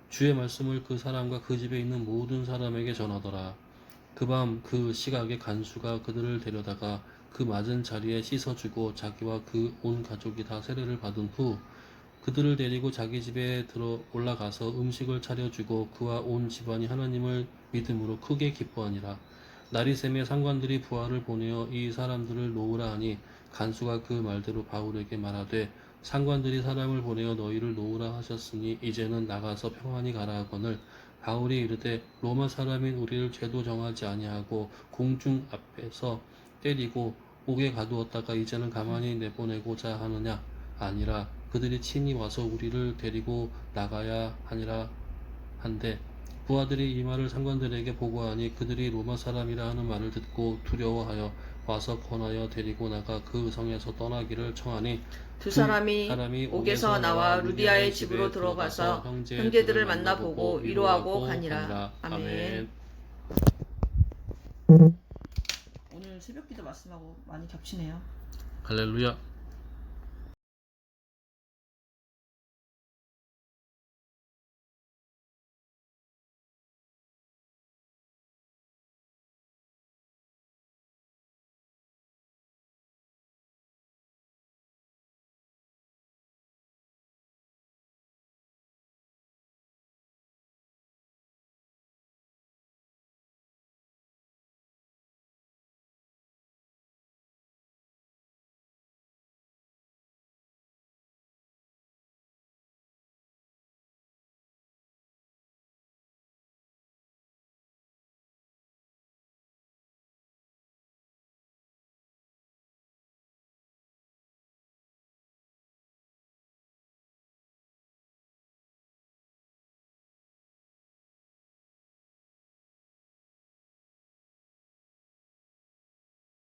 주의 말씀을 그 사람과 그 집에 있는 모든 사람에게 전하더라. 그 밤 그 시각에 간수가 그들을 데려다가 그 맞은 자리에 씻어주고 자기와 그 온 가족이 다 세례를 받은 후 그들을 데리고 자기 집에 들어 올라가서 음식을 차려주고 그와 온 집안이 하나님을 믿음으로 크게 기뻐하니라. 날이 새매 상관들이 부하를 보내어 이 사람들을 놓으라 하니 간수가 그 말대로 바울에게 말하되 상관들이 사람을 보내어 너희를 놓으라 하셨으니 이제는 나가서 평안히 가라 하거늘 바울이 이르되 로마 사람인 우리를 죄도 정하지 아니하고 공중 앞에서 때리고 옥에 가두었다가 이제는 가만히 내보내고자 하느냐 아니라 그들이 친히 와서 우리를 데리고 나가야 하니라 한데 부하들이 이 말을 상관들에게 보고하니 그들이 로마 사람이라 하는 말을 듣고 두려워하여 와서 권하여 데리고 나가 그 성에서 떠나기를 청하니 두 사람이 옥에서 나와 루디아의 집으로 들어가서 형제들을 만나보고 위로하고 가니라. 아멘. 오늘 새벽기도 말씀하고 많이 겹치네요. 할렐루야.